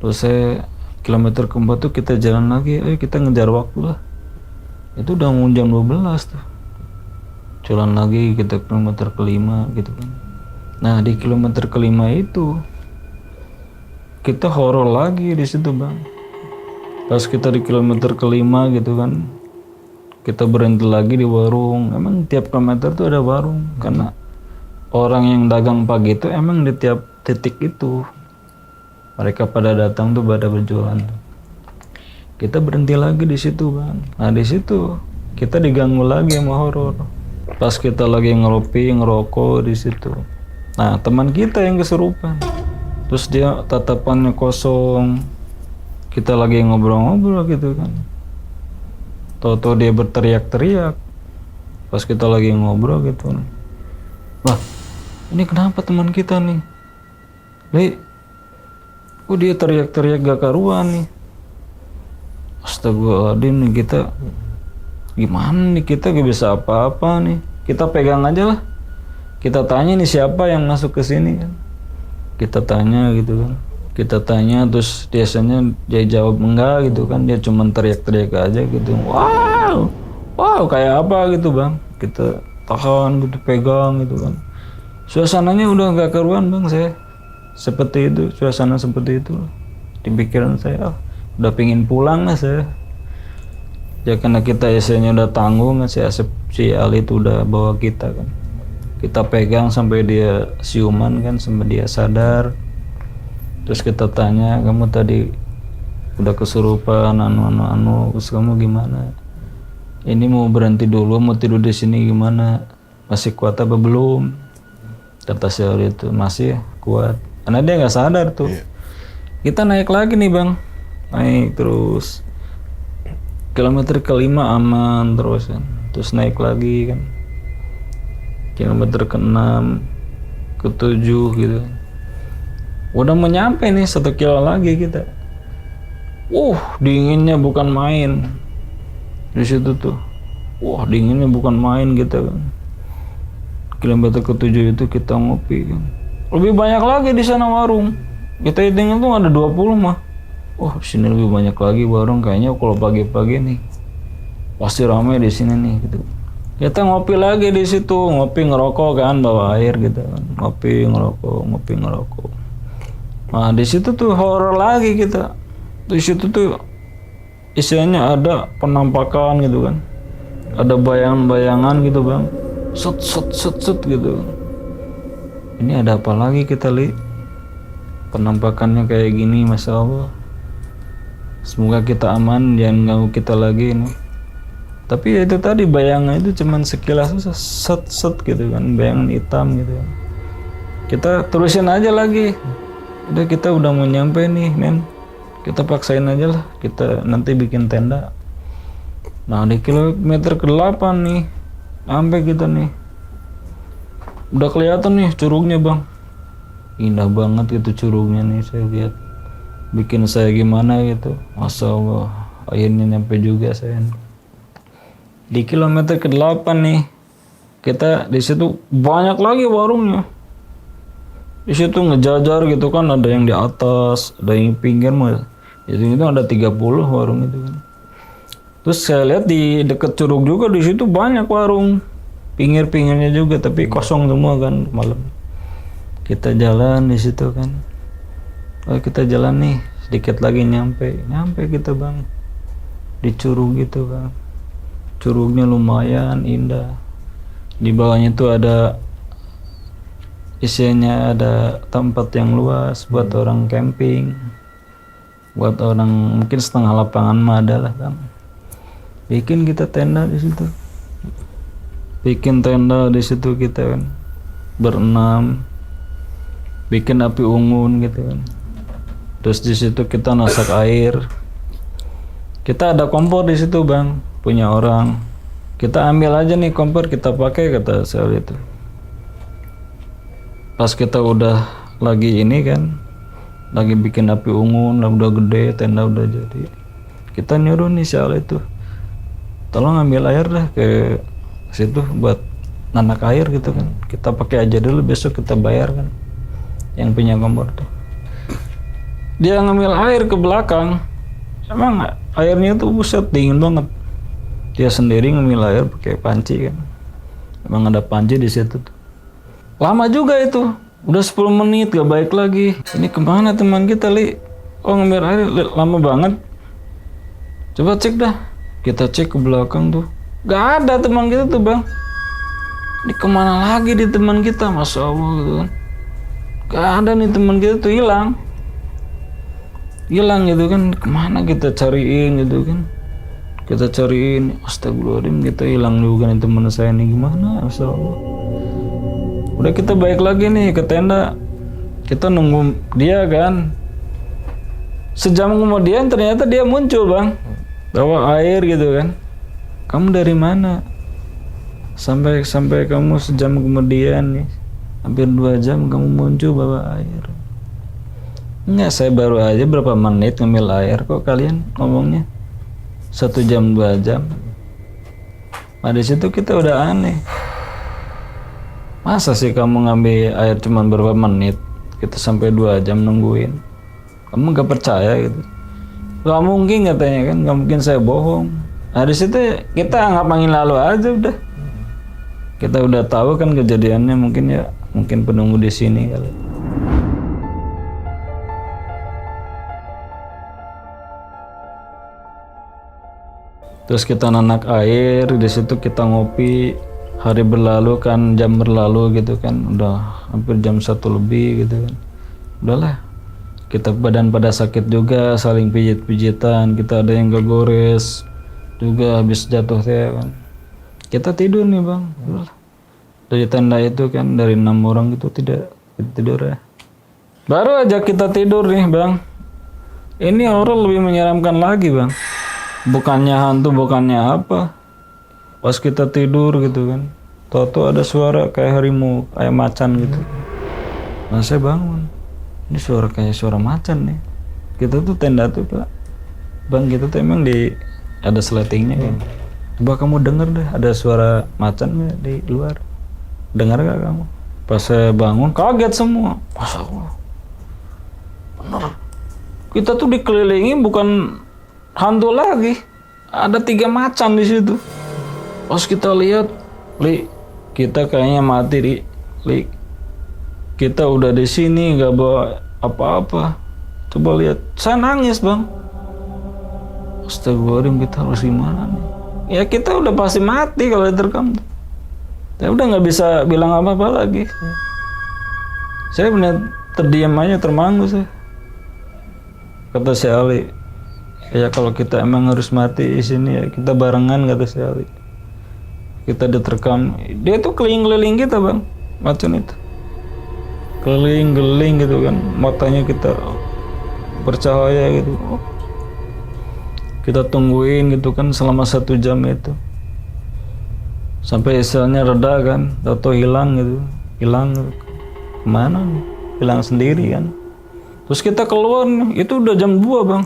Terus saya kilometer keempat tuh kita jalan lagi, ayo kita ngejar waktu lah. Itu udah mau jam 12 tuh. Jalan lagi kita kilometer kelima gitu kan. Nah di kilometer kelima itu kita horor lagi di situ bang. Pas kita di kilometer kelima gitu kan, kita berhenti lagi di warung. Emang tiap kilometer tuh ada warung, karena orang yang dagang pagi itu emang di tiap titik itu mereka pada datang tuh pada berjualan. Kita berhenti lagi di situ bang. Nah di situ kita diganggu lagi sama horor. Pas kita lagi ngeropi ngerokok di situ. Nah teman kita yang kesurupan. Terus dia tatapannya kosong. Kita lagi ngobrol-ngobrol gitu kan. Tahu-tahu dia berteriak-teriak. Pas kita lagi ngobrol gitu. Wah, ini kenapa teman kita nih? Li, kok dia teriak-teriak gak karuan nih? Astagfirullahaladzim nih kita. Gimana nih kita gak bisa apa-apa nih. Kita pegang aja lah. Kita tanya nih siapa yang masuk ke sini kan. Kita tanya gitu kan. Kita tanya terus biasanya dia jawab enggak gitu kan, dia cuma teriak-teriak aja gitu. Wow kayak apa gitu bang. Kita tahan gitu, pegang gitu kan. Suasananya udah gak karuan bang, saya seperti itu, suasana seperti itu di pikiran saya. Udah pingin pulang lah saya. Ya karena kita esenya udah tanggung kan, si Ali itu udah bawa kita kan. Kita pegang sampai dia siuman kan, sampai dia sadar. Terus kita tanya, kamu tadi udah kesurupan, terus kamu gimana? Ini mau berhenti dulu, mau tidur di sini gimana? Masih kuat apa belum? Kata si Ali itu masih kuat, karena dia nggak sadar tuh. Kita naik lagi nih bang, naik terus. Kilometer kelima aman terus kan, terus naik lagi kan. Kilometer ke-6, ke-7 gitu. Udah mau nyampe nih 1 kilo lagi kita. Dinginnya bukan main di situ tuh. Dinginnya bukan main gitu kan. Kilometer ke-7 itu kita ngopi kan. Lebih banyak lagi di sana warung. Kita hitung tuh ada 20 mah. Sini lebih banyak lagi warung, kayaknya kalau pagi-pagi nih pasti ramai di sini nih gitu. Kita ngopi lagi di situ, ngopi ngerokok kan, bawa air gitu kan. Ngopi ngerokok. Nah di situ tuh horor lagi kita. Di situ tuh isinya ada penampakan gitu kan, ada bayangan-bayangan gitu bang, set set set set gitu. Ini ada apa lagi kita li? Penampakannya kayak gini, masya Allah. Semoga kita aman, jangan ganggu kita lagi ini. Tapi ya itu tadi bayangan itu cuman sekilas set set gitu kan, bayangan hitam gitu kan. Kita terusin aja lagi. Udah kita udah mau nyampe nih Nen, kita paksain aja lah, kita nanti bikin tenda. Nah di kilometer ke-8 nih sampai kita nih, udah kelihatan nih curugnya bang, indah banget gitu curugnya nih, saya lihat bikin saya gimana gitu, masya Allah. Akhirnya nyampe juga saya di kilometer ke-8 nih. Kita di situ banyak lagi warungnya. Di situ ngejajar gitu kan, ada yang di atas, ada yang pinggir mah. Itu ada 30 warung itu kan. Terus saya lihat di dekat curug juga di situ banyak warung, pinggir-pinggirnya juga, tapi kosong semua kan malam. Kita jalan di situ kan. Oh kita jalan nih, sedikit lagi nyampe kita bang. Di curug gitu kan. Curugnya lumayan indah. Di bawahnya tuh ada isinya, ada tempat yang luas buat orang camping, buat orang mungkin setengah lapangan mah ada lah kan. Bikin kita tenda di situ, bikin tenda di situ kita kan berenam, bikin api unggun gitu kan. Terus di situ kita masak air. Kita ada kompor di situ bang, punya orang. Kita ambil aja nih kompor, kita pakai, kata saya itu. Pas kita udah lagi ini kan, lagi bikin api unggun, udah gede, tenda udah jadi. Kita nyuruh nih Syal itu, tolong ambil air dah ke situ buat nanak air gitu kan. Kita pakai aja dulu, besok kita bayar kan. Yang punya kompor tuh. Dia ngambil air ke belakang. Emang airnya tuh buset dingin banget. Dia sendiri ngambil air pakai panci kan. Emang ada panci di situ tuh. Lama juga itu, udah 10 menit gak baik lagi. Ini kemana teman kita li? Oh ngambil air lama banget. Coba cek dah. Kita cek ke belakang tuh, gak ada teman kita tuh bang. Ini kemana lagi di teman kita, masya Allah gitu kan. Gak ada nih teman kita tuh, hilang gitu kan. Kemana kita cariin gitu kan. Kita cariin, astagfirullahaladzim, kita hilang juga nih teman saya nih, gimana, masya Allah. Udah kita balik lagi nih ke tenda. Kita nunggu dia kan. Sejam kemudian ternyata dia muncul bang, bawa air gitu kan. Kamu dari mana? Sampai kamu sejam kemudian nih, hampir 2 jam kamu muncul bawa air. Enggak, saya baru aja berapa menit ngambil air, kok kalian ngomongnya 1 jam 2 jam. Nah di situ kita udah aneh. Masa sih kamu ngambil air cuma berapa menit, kita sampai 2 jam nungguin? Kamu gak percaya gitu? Gak mungkin katanya kan, gak mungkin saya bohong. Nah di situ kita anggap angin lalu aja udah. Kita udah tahu kan kejadiannya, mungkin penunggu di sini kali. Terus kita nanak air di situ, kita ngopi. Hari berlalu kan, jam berlalu gitu kan, udah hampir jam 1 lebih gitu kan. Udahlah, kita badan pada sakit juga, saling pijit-pijitan, kita ada yang gores juga habis jatuh teh kan. Kita tidur nih bang, udahlah. Dari tenda itu kan, dari 6 orang itu tidak tidur ya. Baru aja kita tidur nih bang, ini orang lebih menyeramkan lagi bang. Bukannya hantu, bukannya apa. Pas kita tidur gitu kan, tahu-tahu ada suara kayak harimau, kayak macan gitu. Nah saya bangun, ini suara kayak suara macan nih. Kita tuh tenda tuh pak, bang kita tuh emang ada sletingnya kan. Coba kamu denger deh, ada suara macan gak di luar? Dengar gak kamu? Pas saya bangun, kaget semua. Masya Allah, bener. Kita tuh dikelilingi bukan hantu lagi, ada 3 macan di situ. Pas kita lihat, Li, kita kayaknya mati, Li. Kita udah di sini nggak bawa apa-apa. Coba lihat, saya nangis bang. Astagfirullahaladzim, kita harus gimana nih? Ya kita udah pasti mati kalau diterkam. Ya udah nggak bisa bilang apa-apa lagi. Saya benar terdiam aja, termangu saya. Kata si Ali, ya kalau kita emang harus mati di sini ya kita barengan, kata si Ali. Kita diterkam. Dia tuh keliling-keliling kita bang, macam itu. Keliling-keliling gitu kan, matanya kita bercahaya gitu. Kita tungguin gitu kan selama 1 jam itu. Sampai istilahnya reda kan, atau hilang gitu. Hilang gitu. Kemana nih? Hilang sendiri kan. Terus kita keluar nih, itu udah jam 2 bang.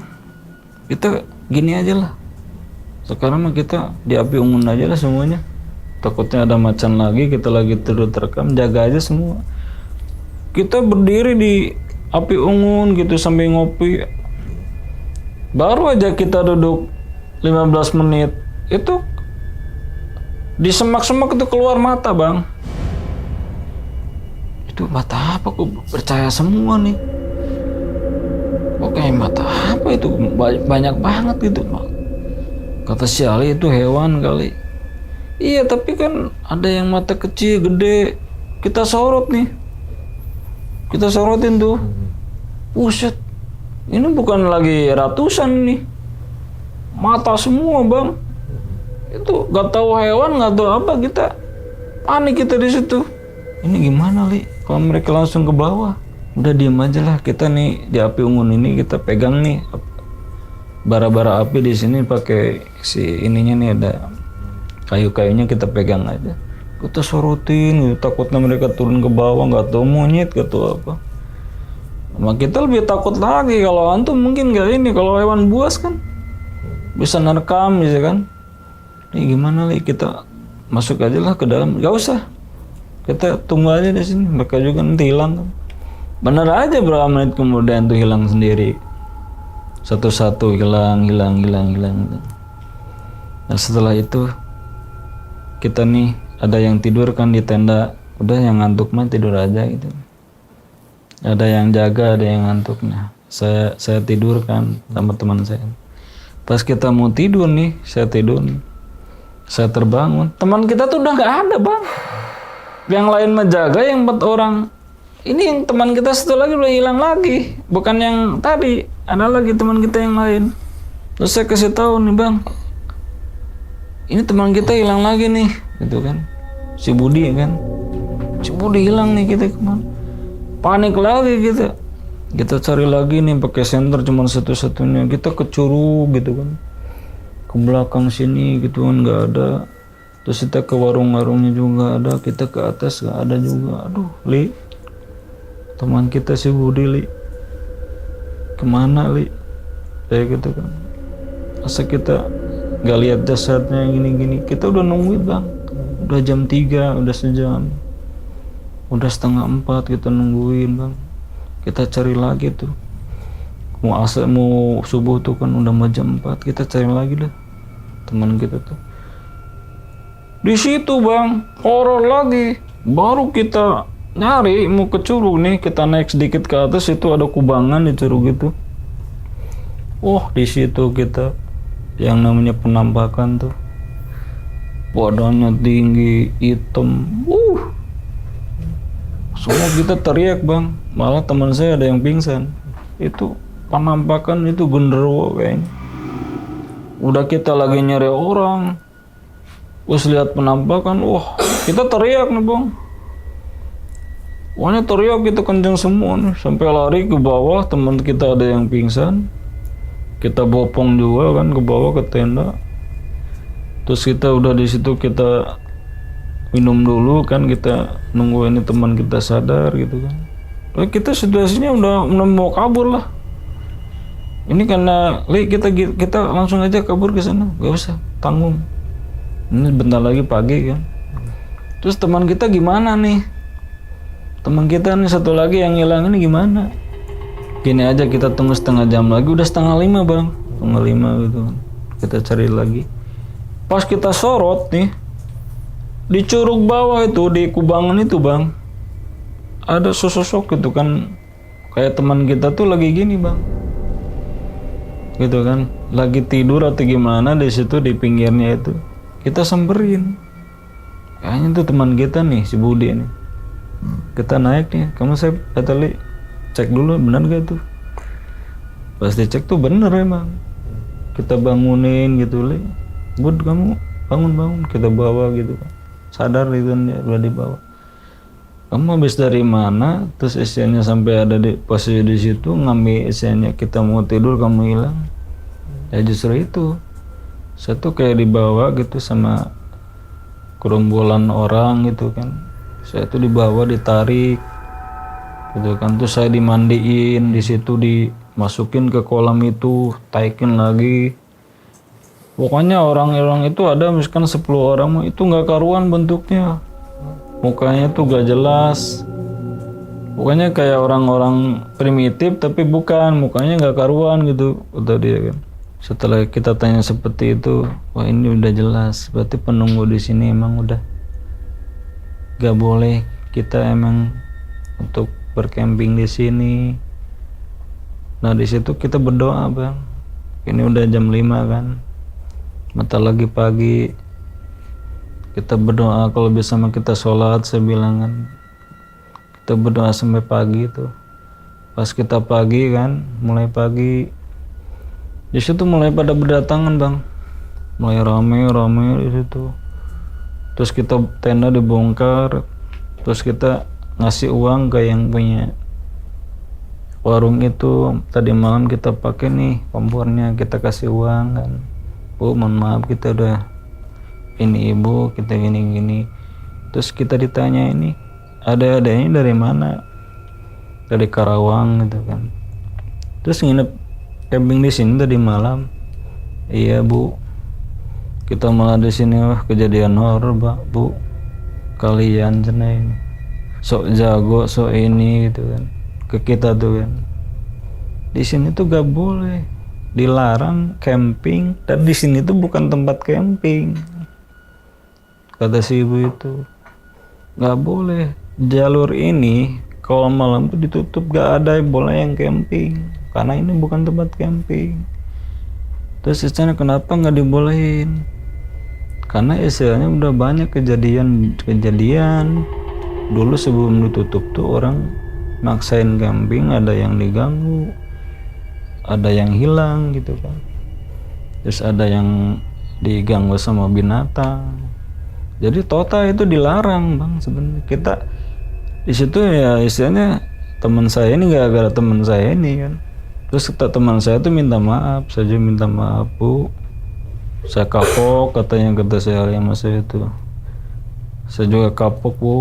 Kita gini aja lah. Sekarang mah kita di api unggun aja lah semuanya. Takutnya ada macan lagi, kita lagi tidur terkam, jaga aja semua. Kita berdiri di api unggun gitu sambil ngopi. Baru aja kita duduk 15 menit, itu di semak-semak itu keluar mata bang. Itu mata apa? Kok percaya semua nih? Oke, mata apa itu? Banyak banget gitu bang. Kata si Ali itu hewan kali. Iya tapi kan ada yang mata kecil, gede. Kita sorot nih. Kita sorotin tuh. Buset. Ini bukan lagi ratusan nih. Mata semua bang. Itu gak tahu hewan, gak tahu apa, kita panik kita di situ. Ini gimana li? Kalau mereka langsung ke bawah, udah diem aja lah. Kita nih di api unggun ini kita pegang nih bara-bara api di sini pakai si ininya nih, ada kayu-kayunya, kita pegang aja. Kita sorotin, gitu. Takutnya mereka turun ke bawah, nggak tahu monyet, nggak tahu apa. Nah, kita lebih takut lagi kalau hantu mungkin gak ini, kalau hewan buas kan bisa nerekam gitu kan. Ini gimana li, kita masuk aja lah ke dalam, gak usah, kita tunggu aja di sini, mereka juga nanti hilang kan. Bener aja berapa menit kemudian tuh hilang sendiri, satu-satu hilang. Nah setelah itu kita nih ada yang tidur kan di tenda, udah yang ngantuk mah tidur aja gitu. Ada yang jaga, ada yang ngantuk. Nah saya tidur kan sama teman saya. Pas kita mau tidur nih, saya tidur nih. Saya terbangun, teman kita tuh udah nggak ada bang. Yang lain menjaga, yang 4 orang. Ini yang teman kita satu lagi udah hilang lagi. Bukan yang tadi, ada lagi teman kita yang lain. Terus saya kasih tahu nih bang, ini teman kita hilang lagi nih, gitu kan. Si Budi kan, si Budi hilang nih, kita kemana? Panik lagi kita. Kita cari lagi nih pakai senter cuma satu-satunya. Kita ke Curug gitu kan. Ke belakang sini gitu kan nggak ada. Terus kita ke warung-warungnya juga ada, kita ke atas nggak ada juga. Aduh li, teman kita si Budi li, kemana li? Kayak gitu kan. Masa kita nggak lihat jasadnya gini-gini. Kita udah nungguin bang, udah jam 3, udah sejam, udah 3:30 kita nungguin bang. Kita cari lagi tuh, mau subuh tuh kan udah mau jam 4, kita cari lagi dah teman kita tuh. Di situ bang, horor lagi. Baru kita nyari mau ke Curug nih, kita naik sedikit ke atas, itu ada kubangan di Curug itu. Oh di situ kita yang namanya penampakan tuh, badannya tinggi, hitam. Semua kita teriak bang. Malah teman saya ada yang pingsan. Itu penampakan itu genderuwo kayaknya. Udah kita lagi nyari orang, terus lihat penampakan, wah kita teriak nih bang. Pokoknya teriak kita kenceng semua nih, sampai lari ke bawah. Teman kita ada yang pingsan, kita bopong juga kan ke bawah ke tenda. Terus kita udah di situ kita minum dulu kan, kita nunggu ini teman kita sadar gitu kan. Lalu kita situasinya udah mau kabur lah. Ini karena kita langsung aja kabur ke sana, gak usah tanggung. Ini bentar lagi pagi kan. Terus teman kita gimana nih? Teman kita nih satu lagi yang hilang ini gimana? Gini aja, kita tunggu setengah jam lagi, udah 4:30 bang, 4:30 gitu kan. Kita cari lagi. Pas kita sorot nih, di Curug bawah itu, di kubangan itu bang, ada sosok gitu kan, kayak teman kita tuh lagi gini bang. gitu kan, lagi tidur atau gimana di situ di pinggirnya itu kita samperin. Kayaknya itu teman kita nih si Budi nih. Kita naik nih, kamu saya Li cek dulu benar gak tuh. Pas dicek tuh bener emang. Kita bangunin gitu, Li. Bud kamu bangun, kita bawa gitu kan. Sadar itu dia udah dibawa. Kamu habis dari mana? Terus isiannya sampai ada di posisi di situ ngambil isiannya, kita mau tidur kamu hilang. Ya justru itu. Saya tuh kayak dibawa gitu sama gerombolan orang gitu kan. Saya tuh dibawa ditarik gitu kan, terus saya dimandiin di situ, dimasukin ke kolam itu, taikin lagi. Pokoknya orang-orang itu ada misalkan 10 orang itu nggak karuan bentuknya, mukanya tuh gak jelas. Pokoknya kayak orang-orang primitif tapi bukan, mukanya nggak karuan gitu kata dia kan. Setelah kita tanya seperti itu, wah ini udah jelas, berarti penunggu di sini emang udah gak boleh kita emang untuk bercamping di sini. Nah di situ kita berdoa bang. Ini udah jam 5 kan, bentar lagi pagi. Kita berdoa kalau bisa sama kita sholat, saya bilang kan. Kita berdoa sampai pagi tuh. Pas kita pagi kan, mulai pagi di situ mulai pada berdatangan bang, mulai rame di situ. Terus kita tenda dibongkar, terus kita ngasih uang ke yang punya warung itu. Tadi malam kita pakai nih kompornya, kita kasih uang kan. Bu mohon maaf kita udah ini ibu, kita gini. Terus kita ditanya ini ada-adanya dari mana? Dari Karawang gitu kan. Terus nginep camping di sini tadi malam. Iya bu, kita malah di sini kejadian horor bu. Kalian cina ini sok jago, sok ini gitu kan ke kita tuh kan. Di sini tuh gak boleh, dilarang camping, dan di sini tuh bukan tempat camping kata si ibu itu. Gak boleh, jalur ini kalau malam tuh ditutup, gak ada boleh yang camping karena ini bukan tempat camping. Terus istilahnya kenapa nggak dibolehin? Karena istilahnya udah banyak kejadian dulu sebelum ditutup tuh orang maksain camping, ada yang diganggu, ada yang hilang gitu kan. Terus ada yang diganggu sama binatang. Jadi total itu dilarang bang sebenarnya. Kita di situ ya istilahnya teman saya ini gara-gara teman saya ini kan. Terus teman saya tuh minta maaf, saja minta maaf bu, saya kapok katanya, kata saya sama saya itu. Saya juga kapok bu.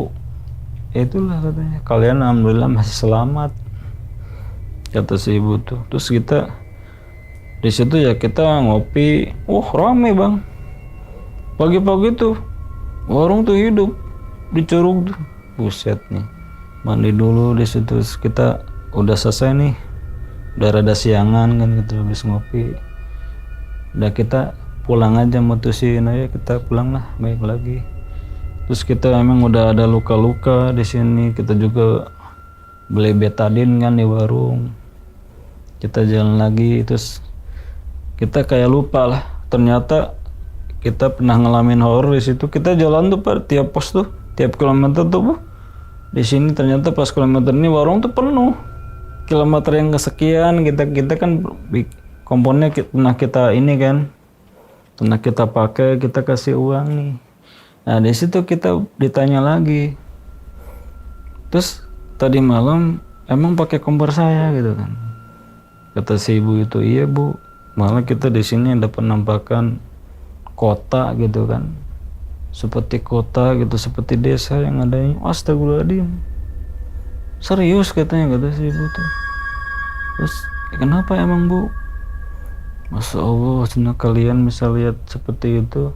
Itulah katanya, kalian alhamdulillah masih selamat kata si ibu tuh. Terus kita di situ ya kita ngopi, rame bang. Pagi-pagi tuh warung tuh hidup di Curug tuh, buset nih. Mandi dulu di situ, kita udah selesai nih, udah rada siangan kan gitu habis ngopi. Udah kita pulang aja, mutusin aja kita pulang lah, baik lagi. Terus kita emang udah ada luka-luka di sini, kita juga beli betadin kan di warung. Kita jalan lagi, terus kita kayak lupa lah. Ternyata kita pernah ngalamin horor di situ. Kita jalan tuh per tiap pos tuh, tiap kilometer tuh bu. Di sini ternyata pas kilometer ini warung tuh penuh. Kilometer yang kesekian kita kan komponnya pernah kita ini kan, pernah kita pakai, kita kasih uang nih. Nah di situ kita ditanya lagi, terus tadi malam emang pakai kompor saya gitu kan, kata si ibu itu. Iya bu, malah kita di sini ada penampakan kota gitu kan, seperti kota gitu, seperti desa yang adanya. Astagfirullahaladzim, serius katanya, kata si ibu tuh. Terus kenapa emang bu? Masya Allah, cina kalian bisa lihat seperti itu,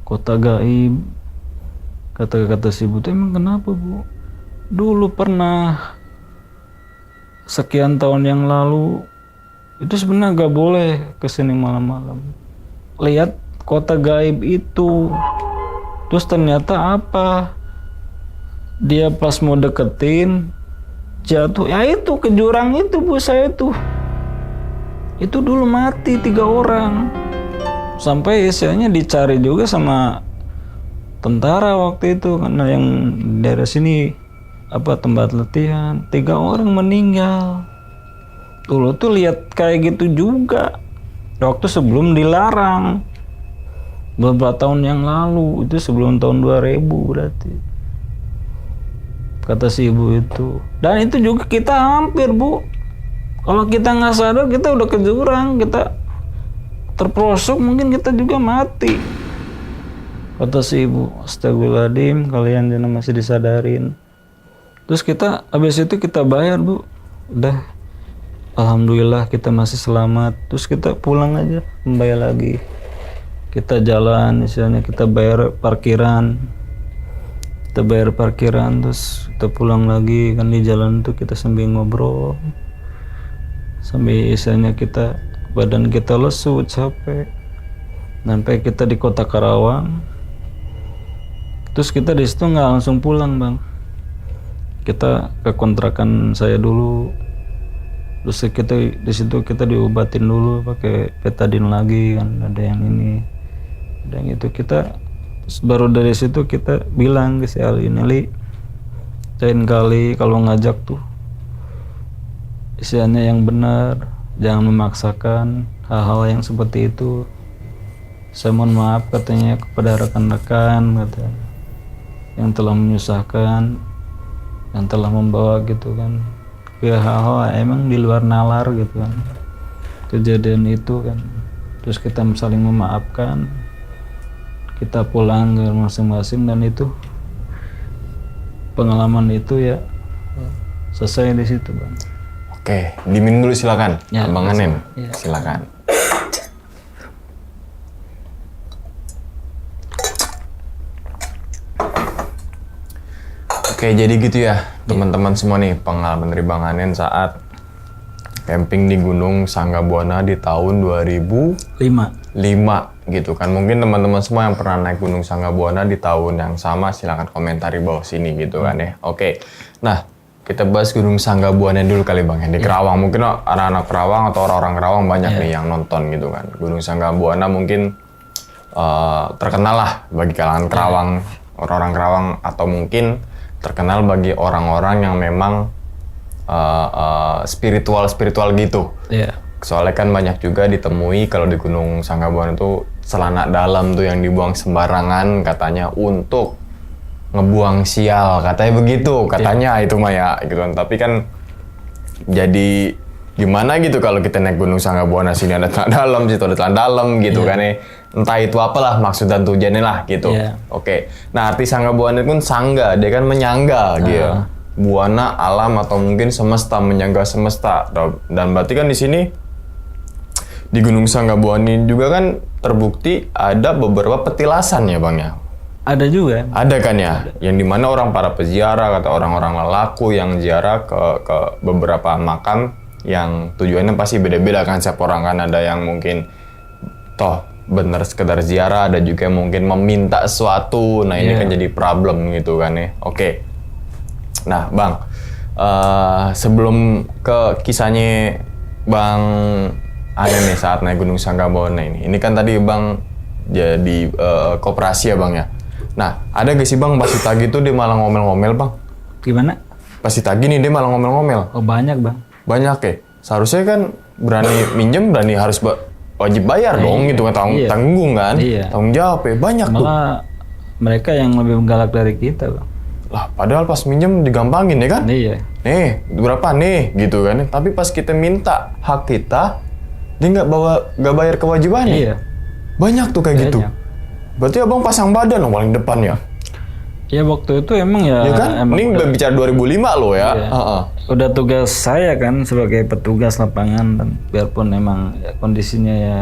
kota gaib, kata si ibu tuh. Emang kenapa bu? Dulu pernah sekian tahun yang lalu itu sebenarnya gak boleh kesini malam-malam lihat kota gaib itu. Terus ternyata apa, dia pas mau deketin jatuh ya itu ke jurang itu bu. Saya tuh Itu dulu mati 3 orang. Sampai istilahnya dicari juga sama tentara waktu itu karena yang daerah sini tempat latihan. 3 orang meninggal. Dulu tuh lihat kayak gitu juga. Waktu sebelum dilarang. Beberapa tahun yang lalu, itu sebelum tahun 2000 berarti. Kata si ibu itu. Dan itu juga kita hampir, Bu. Kalau kita nggak sadar, kita udah ke jurang, kita terperosok, mungkin kita juga mati. Kata si ibu, astagfirullahaladzim, kalian jangan masih disadarin. Terus kita, habis itu kita bayar, Bu. Udah, alhamdulillah kita masih selamat. Terus kita pulang aja, membayar lagi. Kita jalan, misalnya kita bayar parkiran. Kita bayar parkiran, terus kita pulang lagi. Kan di jalan tuh kita sambil ngobrol. Sambil misalnya kita, badan kita lesu, capek. Sampai kita di kota Karawang. Terus kita di situ nggak langsung pulang, Bang. Kita ke kontrakan saya dulu. Terus kita di situ kita diobatin dulu pakai betadine lagi kan, ada yang ini, ada yang itu. Kita baru dari situ kita bilang ke si Ali ini, Li, lain kali kalau ngajak tuh isiannya yang benar, jangan memaksakan hal-hal yang seperti itu. Saya mohon maaf katanya kepada rekan-rekan katanya, yang telah menyusahkan, yang telah membawa gitu kan ke hal-hal emang di luar nalar gitu kan kejadian itu kan. Terus kita saling memaafkan, kita pulang ke masing-masing, dan itu pengalaman itu ya selesai di situ, Bang. Oke, diminum dulu silakan, Ya, Abang Anen, ya. silakan. Oke, jadi gitu ya teman-teman semua nih, pengalaman dari Bang Anen saat camping di Gunung Sanggabuana di tahun 2005 gitu kan. Mungkin teman-teman semua yang pernah naik Gunung Sanggabuana di tahun yang sama silahkan komentar di bawah sini gitu kan ya. Oke, nah kita bahas Gunung Sanggabuana dulu kali Bang ya, di Kerawang. Mungkin anak-anak Kerawang atau orang-orang Kerawang banyak nih yang nonton gitu kan. Gunung Sanggabuana mungkin terkenal lah bagi kalangan Kerawang, orang-orang Kerawang, atau mungkin terkenal bagi orang-orang yang memang spiritual gitu. Iya. Soalnya kan banyak juga ditemui kalau di Gunung Sanggabuana itu celana dalam tuh yang dibuang sembarangan katanya untuk ngebuang sial, katanya begitu, katanya itu mah ya gitu kan. Tapi kan jadi gimana gitu kalau kita naik Gunung Sanggabuana, sini ada celana dalam, situ ada celana dalam gitu kan ya. Entah itu apalah maksud dan tujuannya lah gitu. Oke. Nah, arti Sanggabuana itu kan sangga, dia kan menyangga gitu. Buana alam atau mungkin semesta, menyangga semesta. Dan berarti kan di sini di Gunung Sanggabuana juga kan terbukti ada beberapa petilasan ya Bang ya. Ada juga. Ada kan ya, yang dimana orang para peziarah atau orang-orang lelaku yang ziarah ke beberapa makam yang tujuannya pasti beda-beda kan, setiap orang kan. Ada yang mungkin toh bener sekedar ziarah, ada juga yang mungkin meminta sesuatu. Nah ini kan jadi problem gitu kan ya. Oke. Nah Bang, sebelum ke kisahnya Bang Anen nih saat naik Gunung Sanggabuana ini kan tadi Bang jadi koperasi ya Bang ya. Nah ada gak sih Bang pas ditagih tuh dia malah ngomel-ngomel Bang? Gimana? Pas ditagih nih dia malah ngomel-ngomel. Oh banyak Bang. Banyak ya? Seharusnya kan berani minjem, berani harus wajib bayar dong gitu kan, tanggung kan? Tanggung jawab ya, banyak tuh. Malah mereka yang lebih galak dari kita Bang. Lah padahal pas minjem digampangin ya kan? Iya. Nih berapa nih gitu kan? Tapi pas kita minta hak kita, dia nggak bayar kewajibannya. Iya. Banyak tuh kayak gitu. Berarti abang pasang badan dong paling depan ya? Ya waktu itu emang ya. Ya kan? Emang ini udah bicara 2005 loh ya. Iya. Udah tugas saya kan sebagai petugas lapangan, dan biarpun emang ya, kondisinya ya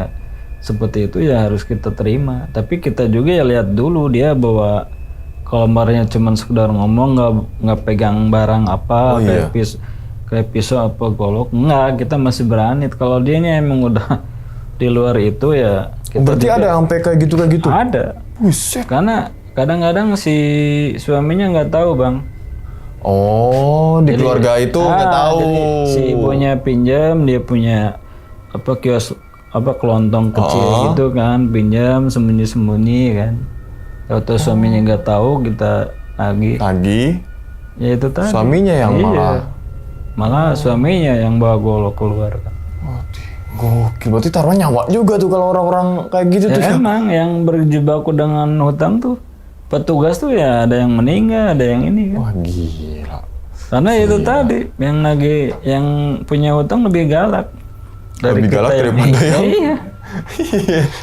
seperti itu ya harus kita terima. Tapi kita juga ya lihat dulu dia bawa, kalau kemarinnya cuma sekedar ngomong, nggak pegang barang apa, kayak pisau apa golok, nggak, kita masih berani. Kalau dia nya emang udah di luar itu ya. Berarti juga, ada sampai kayak gitu? Ada. Buset. Karena kadang-kadang si suaminya nggak tahu Bang. Oh, di keluarga itu nggak tahu. Jadi si ibunya pinjam, dia punya kios kelontong kecil gitu kan, pinjam sembunyi-sembunyi kan. Atau suaminya nggak tahu kita Tagih. ya itu tadi. Suaminya yang malah suaminya yang bawa golok keluar kan. Gokil, berarti taruhan nyawa juga tuh kalau orang-orang kayak gitu tuh. Ya emang yang berjibaku dengan hutang tuh petugas tuh ya ada yang meninggal, ada yang ini kan. Wah gila. Karena itu tadi yang yang punya hutang lebih galak Lebih galak daripada yang iya.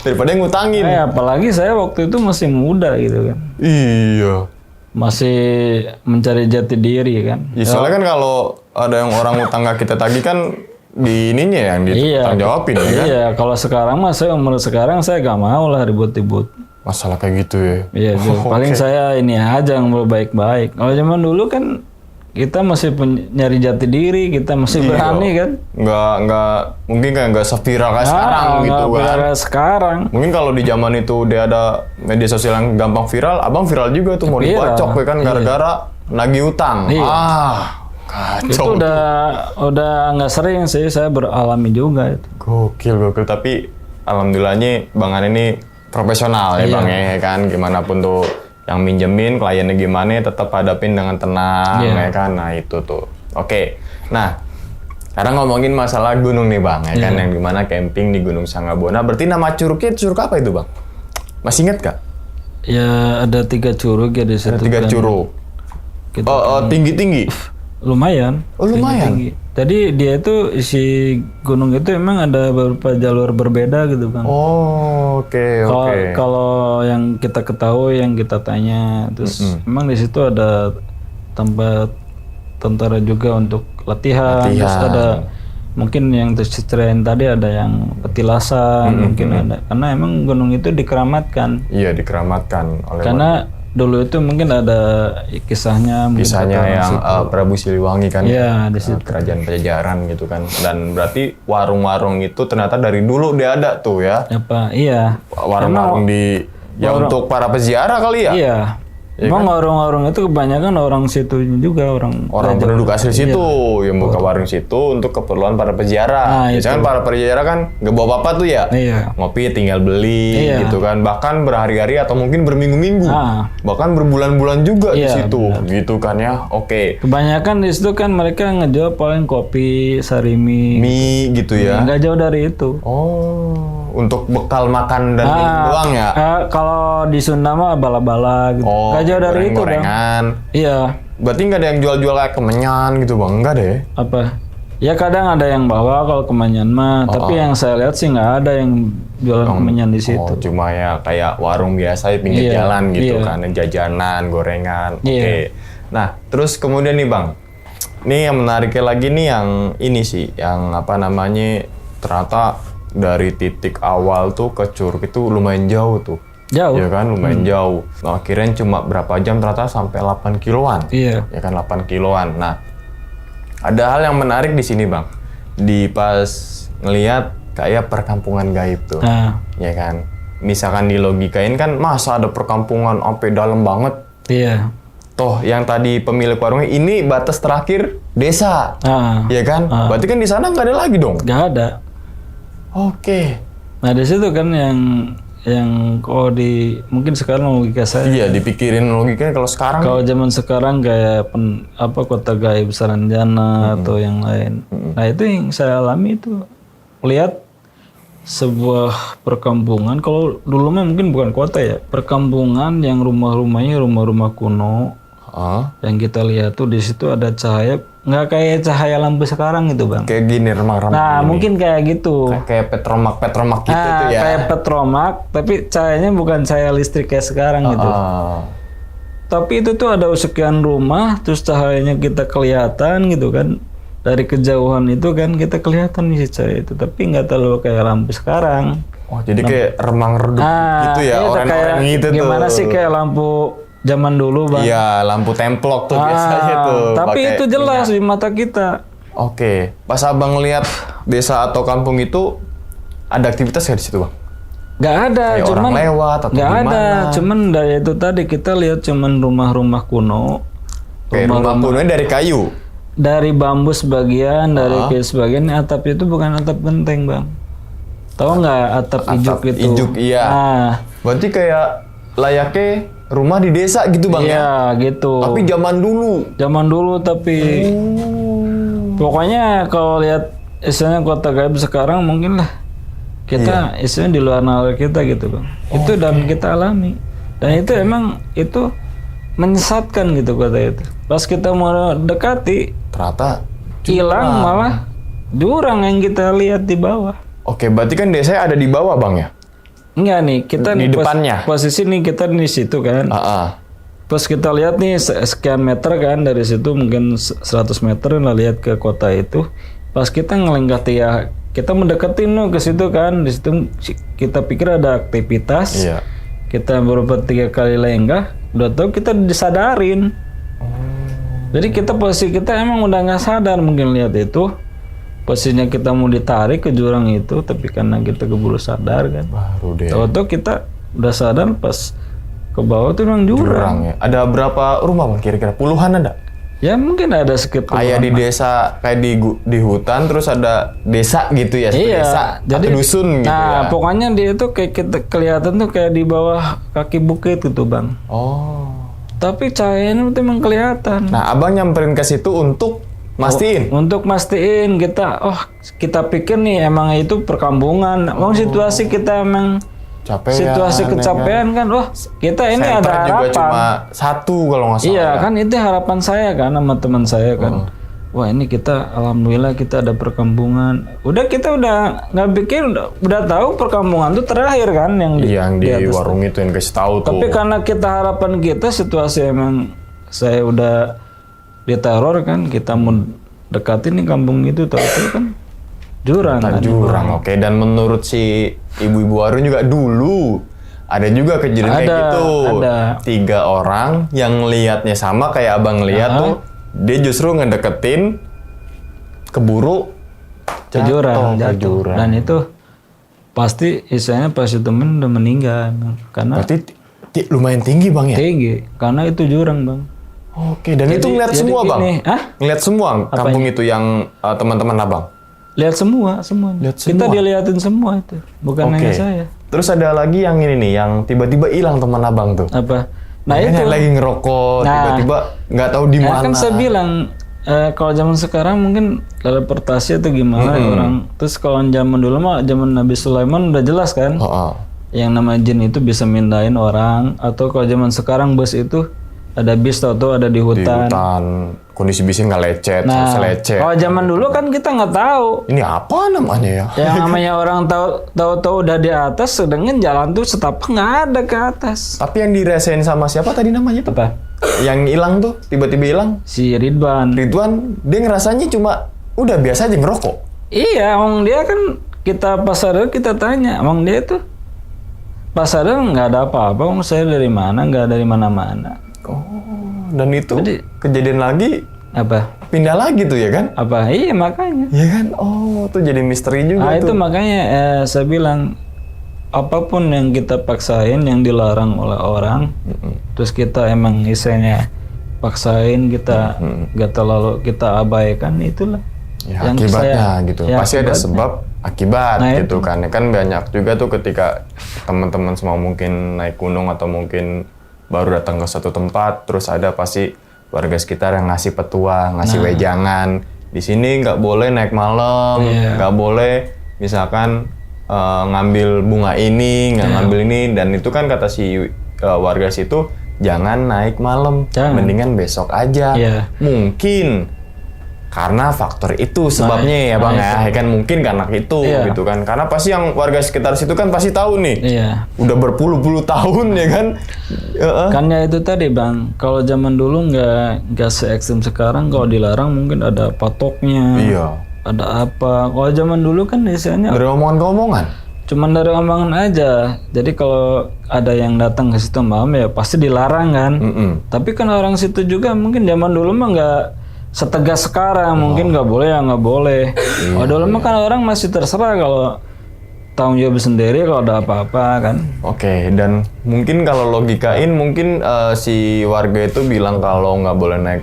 daripada yang ngutangin. Apalagi saya waktu itu masih muda gitu kan. Iya. Masih mencari jati diri kan. Ya, soalnya kan kalau ada yang orang utang gak kita tagih kan di ininya yang ditanggung jawabin ya kan. Iya, kalau sekarang mah saya umur sekarang saya gak mau lah ribut-ribut. Masalah kayak gitu ya. Iya, paling saya ini aja yang baik-baik. Kalau zaman dulu kan kita masih nyari jati diri, kita masih berani kan. Nggak mungkin kayak nggak seviral kayak sekarang gitu kan. Kayak sekarang. Mungkin kalau di zaman itu udah ada media sosial yang gampang viral, abang viral juga tuh mau dibacok ya kan gara-gara nagih utang. Kacau. Itu udah nggak sering sih saya beralami juga itu. Gokil tapi alhamdulillahnya Bang An ini profesional ya Bang ya kan, gimana pun tuh yang minjemin kliennya gimana tetap hadapin dengan tenang ya kan. Nah itu tuh. Oke. Nah, sekarang ngomongin masalah gunung nih Bang ya kan, yang dimana camping di Gunung Sanggabona. Berarti nama curugnya curug apa itu Bang? Masih inget gak? Ya ada 3 curug ya di situ. Ada 3 curug. Tinggi-tinggi. Lumayan. Oh lumayan. Tinggi. Jadi dia itu isi gunung itu emang ada beberapa jalur berbeda gitu Bang. Oh oke. Kalau yang kita ketahui, yang kita tanya, terus emang di situ ada tempat tentara juga untuk latihan. Terus ada mungkin yang terceritain tadi ada yang petilasan, mungkin ada. Karena emang gunung itu dikeramatkan. Iya dikeramatkan oleh. Karena dulu itu mungkin ada kisahnya yang Prabu Siliwangi kan, di situ. Kerajaan Pajajaran gitu kan. Dan berarti warung-warung itu ternyata dari dulu dia ada tuh ya. Iya. Warung-warung untuk para peziarah kali ya. Iya. Emang warung-warung itu kebanyakan orang situ juga, orang penduduk asli situ yang buka warung situ untuk keperluan para peziarah. Biasanya kan para peziarah kan nggak bawa apa-apa tuh ya. Ngopi tinggal beli gitu kan. Bahkan berhari-hari atau mungkin berminggu-minggu. Bahkan berbulan-bulan juga di situ gitu kan ya. Oke. Kebanyakan di situ kan mereka ngejual paling kopi, sarimi, mie gitu ya. Nggak jauh dari itu. Oh, untuk bekal makan dan minum doang ya? Kalau di Sunda mah bala-bala gitu. Nggak jauh dari itu gorengan. Bang. Iya. Berarti nggak ada yang jual-jual kayak kemenyan gitu Bang? Enggak deh. Apa? Ya kadang ada yang bawa kalau kemenyan mah, tapi yang saya lihat sih nggak ada yang jualan kemenyan di situ. Cuma ya kayak warung biasa di pinggir jalan gitu kan, jajanan, gorengan. Oke. Nah, terus kemudian nih Bang, nih yang menariknya lagi nih yang ini sih, yang apa namanya, ternyata dari titik awal tuh ke curug itu lumayan jauh tuh. Jauh. Ya kan, lumayan jauh. Nah, kirain cuma berapa jam, ternyata sampai 8 kiloan. Iya. Ya kan, 8 kiloan. Nah, ada hal yang menarik di sini Bang. Di pas ngelihat kayak perkampungan gaib tuh. Ya kan. Misalkan dilogikain kan, masa ada perkampungan sampai dalam banget. Iya. Toh yang tadi pemilik warungnya ini batas terakhir desa. Ya kan? Berarti kan di sana nggak ada lagi dong? Nggak ada. Oke. Nah, di situ kan yang mungkin sekarang logika saya. Iya, dipikirin logikanya kalau sekarang. Kalau zaman sekarang kayak kota gaib Saranjana atau yang lain. Nah, itu yang saya alami itu lihat sebuah perkampungan. Kalau dulu mah mungkin bukan kota ya, perkampungan yang rumah-rumahnya rumah-rumah kuno. Yang kita lihat tuh di situ ada cahaya, nggak kayak cahaya lampu sekarang gitu Bang. Kayak gini remang-remang. Nah, mungkin kayak gitu. Kayak petromak gitu tuh ya. Kayak petromak, tapi cahayanya bukan cahaya listrik kayak sekarang gitu. Tapi itu tuh ada sekian rumah, terus cahayanya kita kelihatan gitu kan. Dari kejauhan itu kan kita kelihatan nih cahaya itu, tapi nggak terlalu kayak lampu sekarang. Oh, jadi kayak remang-redup gitu ya, orang-orang gitu tuh. Gimana sih kayak lampu zaman dulu Bang? Iya, lampu templok tuh biasanya tuh. Tapi itu jelas di mata kita. Oke, pas Abang lihat desa atau kampung itu ada aktivitas nggak di situ Bang? Nggak ada, kayak cuman orang lewat atau nggak gimana? ada, cuman dari itu tadi kita lihat cuman rumah-rumah kuno. Rumah kunonya dari kayu. Dari bambu sebagian, dari kayu sebagian, atap itu bukan atap genteng Bang. Tahu nggak atap ijuk Atap itu? ijuk, iya. Nah, Berarti kayak layaknya rumah di desa gitu bang ya? iya gitu. Tapi zaman dulu. Zaman dulu tapi pokoknya kalau lihat istilahnya kota gaib sekarang mungkin lah kita istilahnya di luar nalar kita gitu bang. Itu dan kita alami. Dan itu emang itu menyesatkan gitu kota itu. Pas kita mau dekati Ternyata. hilang malah jurang yang kita lihat di bawah. Oke, berarti kan desanya ada di bawah bang ya? Enggak nih, kita Di nih depannya? posisi nih kita di situ kan. Terus kita lihat nih sekian meter kan dari situ mungkin 100 meter lah lihat ke kota itu. Pas kita ngelengkati ya kita mendekati ke situ kan. Di situ kita pikir ada aktivitas. Iya. Kita beberapa 3 kali lenggah, udah tahu kita disadarin. Jadi kita posisi kita emang udah nggak sadar mungkin lihat itu. Posisinya kita mau ditarik ke jurang itu, tapi karena kita keburu sadar kan. Baru deh. Tahu-tahu kita udah sadar pas ke bawah tuh memang jurang. Jurang ya. Ada berapa rumah bang kira-kira? Puluhan ada? Ya mungkin ada sekitar. Kayak di desa, kayak di hutan, terus ada desa gitu ya, satu Iya, desa, jadi atau dusun gitu nah, ya. pokoknya dia itu kayak kita kelihatan tuh kayak di bawah kaki bukit gitu bang. Oh. Tapi cahayanya itu memang kelihatan. Nah, abang nyamperin ke situ untuk mastiin. Untuk mastiin kita pikir nih emang itu perkampungan. Emang situasi kita emang Capean, situasi kecapean kan. Wah kita ini Center ada juga harapan. cuma satu kalau nggak salah. Iya ya. kan itu harapan saya kan sama teman saya kan. Wah ini kita alhamdulillah kita ada perkampungan. Udah kita udah nggak pikir udah tahu perkampungan itu terakhir kan yang Iya, yang di atas. warung itu yang kasih tahu tuh. Tapi karena kita harapan kita situasi emang saya udah diteror kan kita mau dekatin nih kampung itu tahu kan jurang kan. Jurang, oke. Dan menurut si ibu-ibu warung juga dulu ada juga kejadian kayak gitu. ada. 3 orang yang lihatnya sama kayak abang lihat tuh, dia justru ngedeketin keburu Ke jurang, ke jatuh. jurang. Dan itu pasti istilahnya pas itu temen udah meninggal karena Berarti lumayan tinggi bang ya? tinggi karena itu jurang bang. Oke, dan itu ngeliat jadi semua bang? gini, hah? Ngeliat semua kampung itu yang teman-teman abang? Lihat semua. Lihat Kita semua? dilihatin semua itu, bukan hanya saya. Terus ada lagi yang ini nih, yang tiba-tiba hilang teman abang tuh. Apa? Nah Makanya itu. lagi ngerokok, Nah. tiba-tiba nggak tahu di Ya mana. kan saya bilang kalau zaman sekarang mungkin teleportasi atau gimana ya orang. Terus kalau zaman dulu mah zaman Nabi Sulaiman udah jelas kan. Oh. Yang nama jin itu bisa mindahin orang atau kalau zaman sekarang bus itu ada bis atau ada di Di hutan. hutan, kondisi bisnya nggak lecet, Nah, harus lecet. kalau zaman dulu kan kita nggak tahu. Ini apa namanya ya? Yang namanya orang tahu udah di atas, sedangkan jalan tuh setapak nggak ada ke atas. Tapi yang dirasain sama siapa tadi namanya tuh? Apa? Yang hilang tuh, tiba-tiba hilang. Si Ridwan. Ridwan, dia ngerasanya cuma udah biasa aja ngerokok. Iya, emang dia kan kita pas sadar kita tanya, emang dia tuh pas sadar nggak ada apa-apa, emang saya dari mana, nggak dari mana-mana. Oh, dan itu Jadi- kejadian lagi Apa? pindah lagi tuh ya kan? Apa? Iya makanya. Iya kan? Oh, tuh jadi misteri juga Nah itu tuh. makanya saya bilang apapun yang kita paksain yang dilarang oleh orang, terus kita emang istilahnya paksain kita nggak terlalu kita abaikan itulah. Ya, yang akibatnya saya- gitu. ya, Pasti ada akibatnya. sebab akibat Nah, gitu kan. Ya kan banyak juga tuh ketika teman-teman semua mungkin naik gunung atau mungkin baru datang ke satu tempat, terus ada pasti warga sekitar yang ngasih petua, ngasih Nah. wejangan. Di sini nggak boleh naik malam, Iya. nggak boleh misalkan ngambil bunga ini, nggak Iya. ngambil ini, dan itu kan kata si warga situ jangan naik malam, Jangan. mendingan besok aja. Iya. Mungkin karena faktor itu sebabnya ya bang ya kan mungkin karena itu Iya. gitu kan, karena pasti yang warga sekitar situ kan pasti tahu nih Iya. udah berpuluh-puluh tahun ya kan. Kan ya itu tadi bang, kalau zaman dulu nggak se ekstrem sekarang, kalau dilarang mungkin ada patoknya, Iya, ada apa. Kalau zaman dulu kan istilahnya dari omongan ke omongan. cuman dari omongan aja. Jadi kalau ada yang datang ke situ malam ya pasti dilarang kan. Tapi kan orang situ juga mungkin zaman dulu mah nggak setegas sekarang, mungkin nggak boleh ya nggak boleh. Kalau dulu mah kan orang masih terserah kalau tanggung jawab sendiri kalau ada apa-apa kan. Oke, dan mungkin kalau logikain mungkin si warga itu bilang kalau nggak boleh naik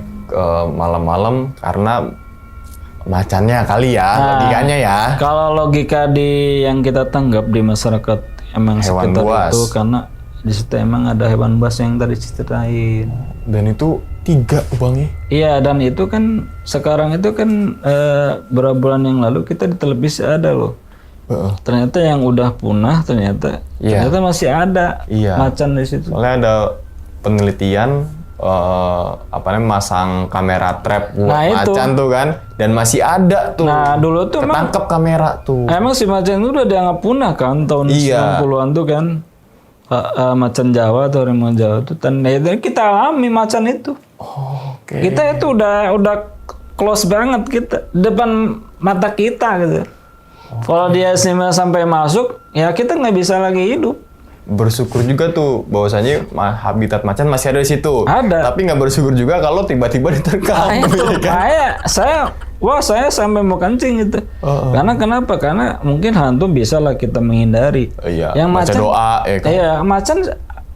malam-malam karena macannya kali ya, logikanya ya. Kalau logika yang kita tanggap di masyarakat emang Hewan sekitar buas. itu karena di situ emang ada hewan buas yang tadi ceritain. Dan itu 3 Bang ya. Iya, dan itu kan sekarang itu kan beberapa bulan yang lalu kita di televisi ada loh. Ternyata yang udah punah ternyata masih ada macan di situ. Soalnya ada penelitian masang kamera trap buat macan tuh kan, dan masih ada tuh. Nah, dulu tuh ketangkep kamera tuh. Emang si macan itu udah dianggap punah kan tahun 90-an tuh kan. Macan Jawa atau harimau Jawa tuh kita alami macan itu. Kita itu udah close banget kita depan mata kita gitu. Kalau dia sampai masuk, ya kita nggak bisa lagi hidup. Bersyukur juga tuh bahwasanya habitat macan masih ada di situ. Ada. Tapi nggak bersyukur juga kalau tiba-tiba diterkam. Saya sampai mau kencing gitu. Karena kenapa? Karena mungkin hantu bisa lah kita menghindari. Yang baca doa ya kan. Iya, macan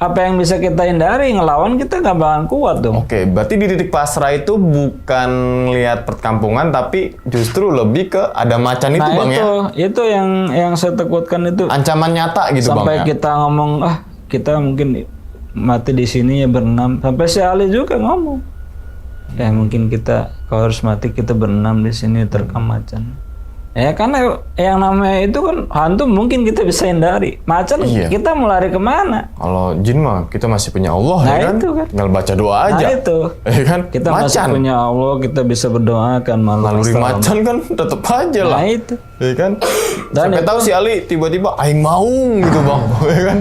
apa yang bisa kita hindari, ngelawan kita nggak bakalan kuat dong. Oke, berarti di titik pasrah itu bukan lihat perkampungan tapi justru lebih ke ada macan itu Bang ya. Itu yang saya takutkan itu. Ancaman nyata gitu Bang ya. Sampai kita ngomong kita mungkin mati di sini ya berenam. Sampai si Ali juga ngomong. Ya mungkin kita kalau harus mati kita berenam di sini terkam macan. Ya karena yang namanya itu kan hantu mungkin kita bisa hindari. Macan kita mau lari kemana? Kalau jin mah kita masih punya Allah ya kan. Itu kan. Tinggal baca doa aja. Nah itu. Ya kan? Kita masih punya Allah, kita bisa berdoa kan naluri macan kan tetep aja lah. Nah itu. Ya kan? Sampai tahu si Ali tiba-tiba aing maung gitu Bang. Ya kan?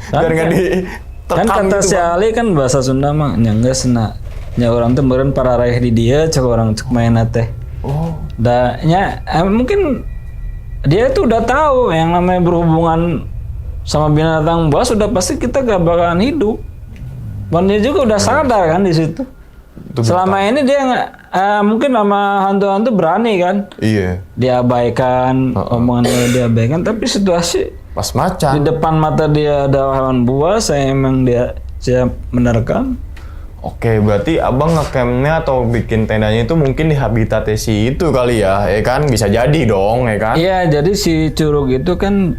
Biar enggak diterkam kan kata gitu, si Ali kan bahasa Sunda mah nyangga sena. Nya orang tuh meureun para raih di dia cek orang cek main teh. Mungkin dia tuh udah tahu yang namanya berhubungan sama binatang buas udah pasti kita gak bakalan hidup. Dan dia juga udah sadar kan di situ. Selama ini dia nggak mungkin sama hantu-hantu berani kan. Iya. Diabaikan, omongannya diabaikan, tapi situasi pas macan di depan mata dia ada hewan buas, emang dia siap menerkam. Oke, berarti abang ngecampnya atau bikin tendanya itu mungkin di habitatnya si itu kali ya kan? Bisa jadi dong, ya kan? Iya, jadi si curug itu kan,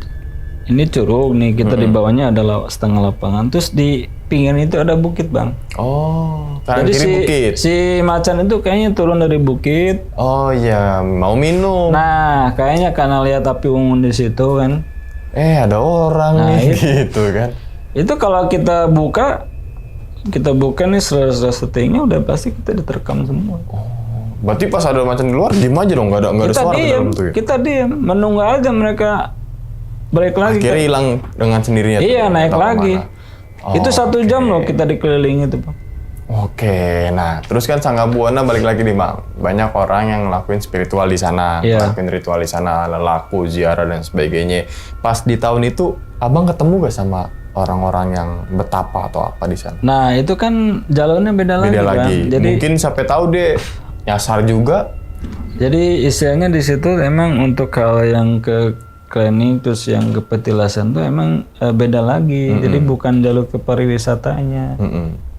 ini curug nih, kita di bawahnya ada setengah lapangan, terus di pinggir itu ada bukit bang. Oh, kanan jadi kiri bukit. Si macan itu kayaknya turun dari bukit. Oh iya, mau minum. Nah, kayaknya karena lihat api unggun di situ kan. Ada orang nih, gitu kan. Itu kalau kita buka nih selera settingnya udah pasti kita diterkam semua. Berarti pas ada macan di luar diem aja dong, nggak ada suara di dalam tuh ya? Kita diem, menunggu aja mereka balik lagi. Akhirnya hilang dengan sendirinya. Iya, naik lagi. Itu 1 jam loh kita dikelilingi itu bang. Oke, nah terus kan Sangga Buana balik lagi nih bang. Banyak orang yang ngelakuin spiritual di sana, ngelakuin ritual di sana, lelaku, ziarah dan sebagainya. Pas di tahun itu, abang ketemu gak sama orang-orang yang betapa atau apa di sana? Nah itu kan jalurnya beda lagi. Kan? Jadi mungkin sampai tahu deh nyasar juga. Jadi istilahnya di situ emang untuk hal yang ke klinik terus yang ke petilasan tuh emang beda lagi. Jadi bukan jalur ke pariwisatanya.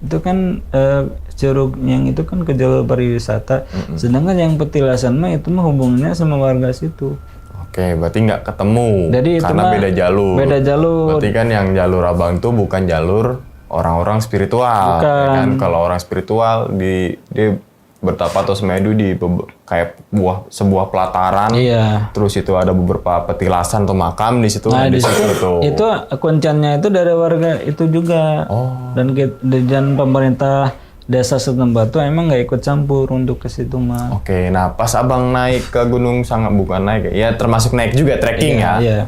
Itu kan curug yang itu kan ke jalur pariwisata. Sedangkan yang petilasan mah itu mah hubungannya sama warga situ. Oke, berarti nggak ketemu. Jadi karena beda jalur. Beda jalur. Berarti kan yang jalur abang tuh bukan jalur orang-orang spiritual. Bukan. Ya kan kalau orang spiritual dia bertapa atau semedu di kayak sebuah pelataran. Iya. Terus itu ada beberapa petilasan atau makam di situ. Nah, di situ tuh. Itu kuncinya itu dari warga itu juga. Dan pemerintah desa setempat tuh emang nggak ikut campur untuk ke situ mah. Oke, nah pas abang naik ke Gunung Sangga, bukan naik ya termasuk naik juga trekking ya. Iya.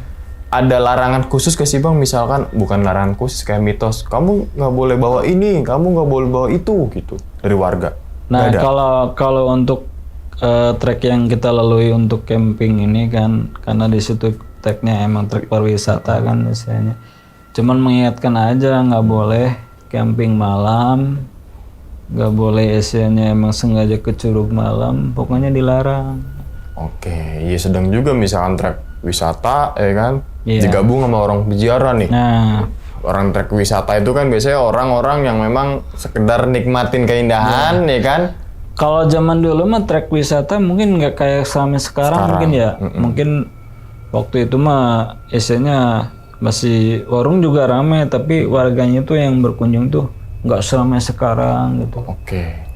Ada larangan khusus ke sih bang, misalkan bukan larangan khusus kayak mitos, kamu nggak boleh bawa ini, kamu nggak boleh bawa itu gitu dari warga. Nah kalau untuk trek yang kita lalui untuk camping ini kan, karena di situ treknya emang trek pariwisata kan misalnya, cuman mengingatkan aja nggak boleh camping malam. Gak boleh isinya emang sengaja ke curug malam, pokoknya dilarang. Oke, ya sedang juga misalkan trek wisata, ya kan, digabung sama orang peziarah nih. Nah, orang trek wisata itu kan biasanya orang-orang yang memang sekedar nikmatin keindahan, ya kan. Kalau zaman dulu mah trek wisata mungkin nggak kayak sampai sekarang mungkin ya. Mungkin waktu itu mah isinya masih warung juga ramai, tapi warganya tuh yang berkunjung tuh nggak seramai sekarang gitu. Oke.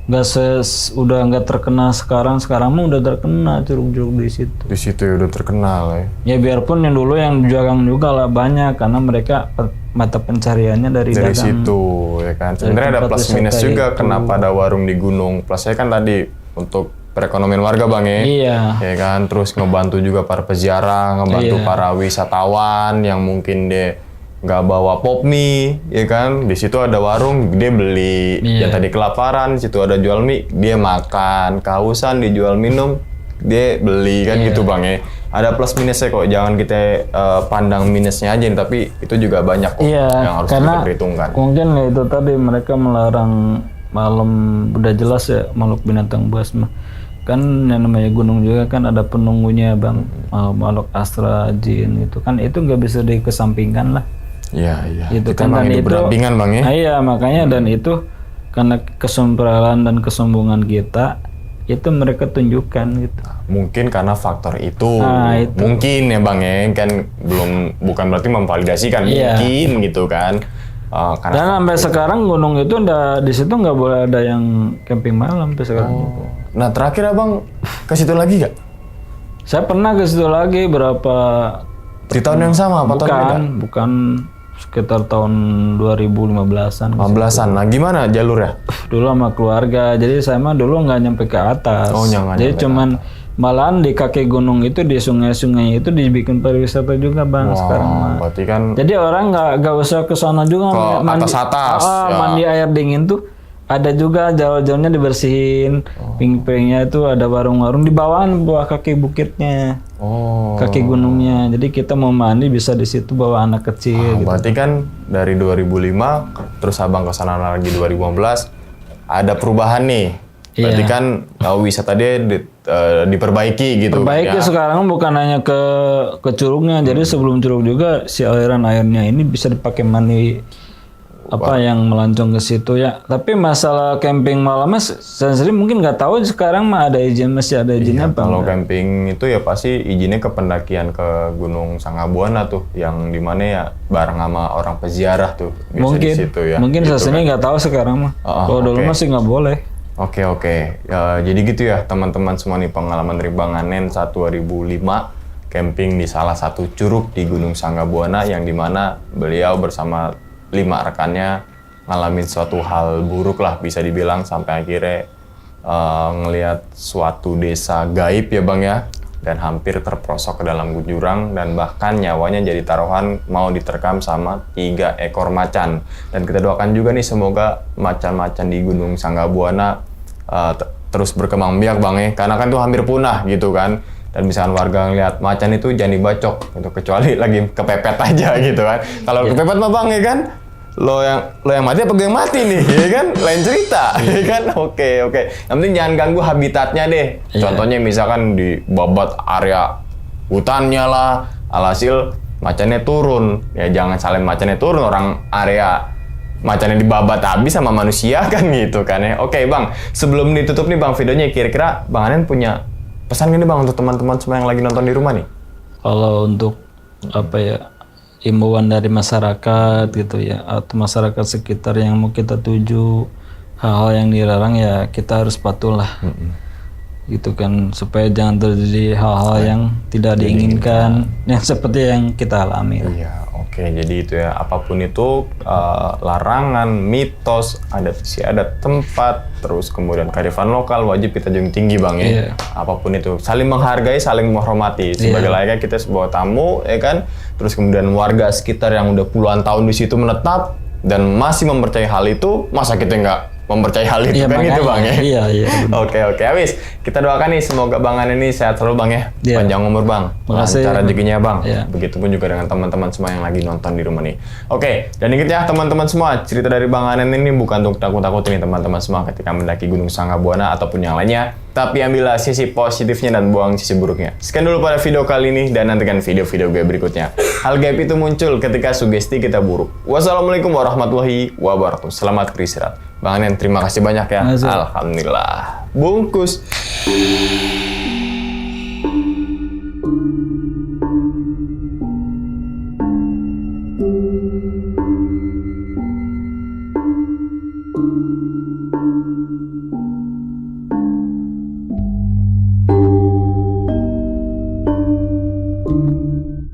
Udah nggak terkenal sekarang mah udah terkenal Curug-Curug di situ. Di situ ya udah terkenal ya. Ya biarpun yang dulu yang dagang juga lah banyak karena mereka mata pencariannya dari dagang. Situ ya kan. Sebenarnya ada plus minus juga kenapa ada warung di gunung. Plusnya kan tadi untuk perekonomian warga Bang ya. Iya. Ya kan, terus ngebantu juga para peziarah, ngebantu para wisatawan yang mungkin dia nggak bawa pop mie, ya kan? Di situ ada warung, dia beli. Yang tadi kelaparan, di situ ada jual mie, dia makan. Kehausan, dijual minum, dia beli kan gitu Bang ya. Ada plus minusnya kok, jangan kita pandang minusnya aja, tapi itu juga banyak kok yang harus kita perhitungkan. Mungkin ya itu tadi mereka melarang malam, udah jelas ya makhluk binatang buas mah. Kan yang namanya gunung juga kan ada penunggunya Bang, makhluk astral, jin itu kan itu nggak bisa dikesampingkan lah. Iya. Itu Kita kan dan hidup itu berdampingan Bang ya. Iya makanya dan itu karena kesombongan dan kesombongan kita itu mereka tunjukkan gitu. Mungkin karena faktor itu. Itu. Mungkin ya Bang ya, kan bukan berarti memvalidasikan, mungkin gitu kan. Karena Dan sampai sekarang gunung itu di situ nggak boleh ada yang camping malam sampai sekarang. Nah terakhir Abang ke situ lagi gak? Saya pernah ke situ lagi berapa Di tahun yang sama apa tahun beda? Bukan sekitar tahun 2015-an. 15-an. Nah gimana jalurnya? Dulu sama keluarga. Jadi saya mah dulu nggak nyampe ke atas. Jadi cuman malahan di kaki gunung itu, di sungai-sungai itu dibikin pariwisata juga Bang sekarang mah. Berarti kan Jadi orang nggak usah ke sana juga ke atas-atas. mandi air dingin tuh ada juga jauh-jauhnya dibersihin. Ping-pingnya itu ada warung-warung di bawah kaki bukitnya. Kaki gunungnya. Jadi kita mau mandi bisa di situ bawa anak kecil gitu. Berarti kan dari 2005 terus Abang ke sana lagi 2015 ada perubahan nih. Berarti kan wisata dia diperbaiki gitu. Perbaiki sekarang bukan hanya ke curugnya. Jadi sebelum curug juga si aliran airnya ini bisa dipakai mandi yang melancong ke situ ya. Tapi masalah camping malamnya saya sendiri mungkin nggak tahu sekarang mah masih ada izinnya apa? Kalau camping itu ya pasti izinnya ke pendakian ke Gunung Sanggabuana tuh, yang dimana ya bareng sama orang peziarah tuh bisa mungkin di situ ya. Mungkin saya sendiri nggak tahu sekarang mah. Kalau dulu masih nggak boleh. Oke. Jadi gitu ya teman-teman semua nih, pengalaman dari Bang Anen saat 2005 camping di salah satu curug di Gunung Sanggabuana, yang dimana beliau bersama 5 rekannya ngalamin suatu hal buruk lah bisa dibilang, sampai akhirnya ngelihat suatu desa gaib ya Bang ya, dan hampir terperosok ke dalam jurang, dan bahkan nyawanya jadi taruhan mau diterkam sama 3 ekor macan. Dan kita doakan juga nih semoga macan-macan di Gunung Sanggabuana terus berkembang biak Bang ya, karena kan itu hampir punah gitu kan. Dan misalkan warga ngeliat macan itu jangan dibacok gitu, kecuali lagi kepepet aja gitu kan. Kalau kepepet mah Bang ya kan, lo yang mati apa gue yang mati nih, ya kan? Lain cerita, ya kan? Oke. Yang penting jangan ganggu habitatnya deh. Contohnya misalkan di babat area hutannya lah, alhasil macannya turun. Ya jangan salin macannya turun, orang area macannya dibabat habis sama manusia kan gitu kan ya. Oke Bang, sebelum ditutup nih Bang videonya, kira-kira Bang Anen punya pesan gini Bang untuk teman-teman semua yang lagi nonton di rumah nih? Kalau untuk imbauan dari masyarakat gitu ya, atau masyarakat sekitar yang mau kita tuju, hal-hal yang dilarang ya kita harus patuh lah. Gitu kan, supaya jangan terjadi hal-hal yang tidak diinginkan yang seperti yang kita alami. Iya, oke. Jadi itu ya, apapun itu larangan, mitos, adat istiadat tempat, terus kemudian kearifan lokal wajib kita junjung tinggi Bang ya. Apapun itu, saling menghargai, saling menghormati. Sebagai layaknya kita sebuah tamu ya kan. Terus kemudian warga sekitar yang udah puluhan tahun di situ menetap dan masih mempercayai hal itu, masa kita nggak mempercayai hal itu kan gitu Bang ya? Iya. Oke, habis. Kita doakan nih semoga Bang Anen ini sehat selalu Bang ya. Panjang umur Bang. Lancar rezekinya Bang. Begitupun juga dengan teman-teman semua yang lagi nonton di rumah nih. Oke, dan ingat ya teman-teman semua, cerita dari Bang Anen ini bukan untuk takut-takutin teman-teman semua ketika mendaki Gunung Sanggabuana ataupun yang lainnya. Tapi ambillah sisi positifnya dan buang sisi buruknya. Sekian dulu pada video kali ini dan nantikan video-video gue berikutnya. Hal gaib itu muncul ketika sugesti kita buruk. Wassalamualaikum warahmatullahi wabarakatuh. Selamat beristirahat. Bang Nen, terima kasih banyak ya. Makasih. Alhamdulillah. Bungkus.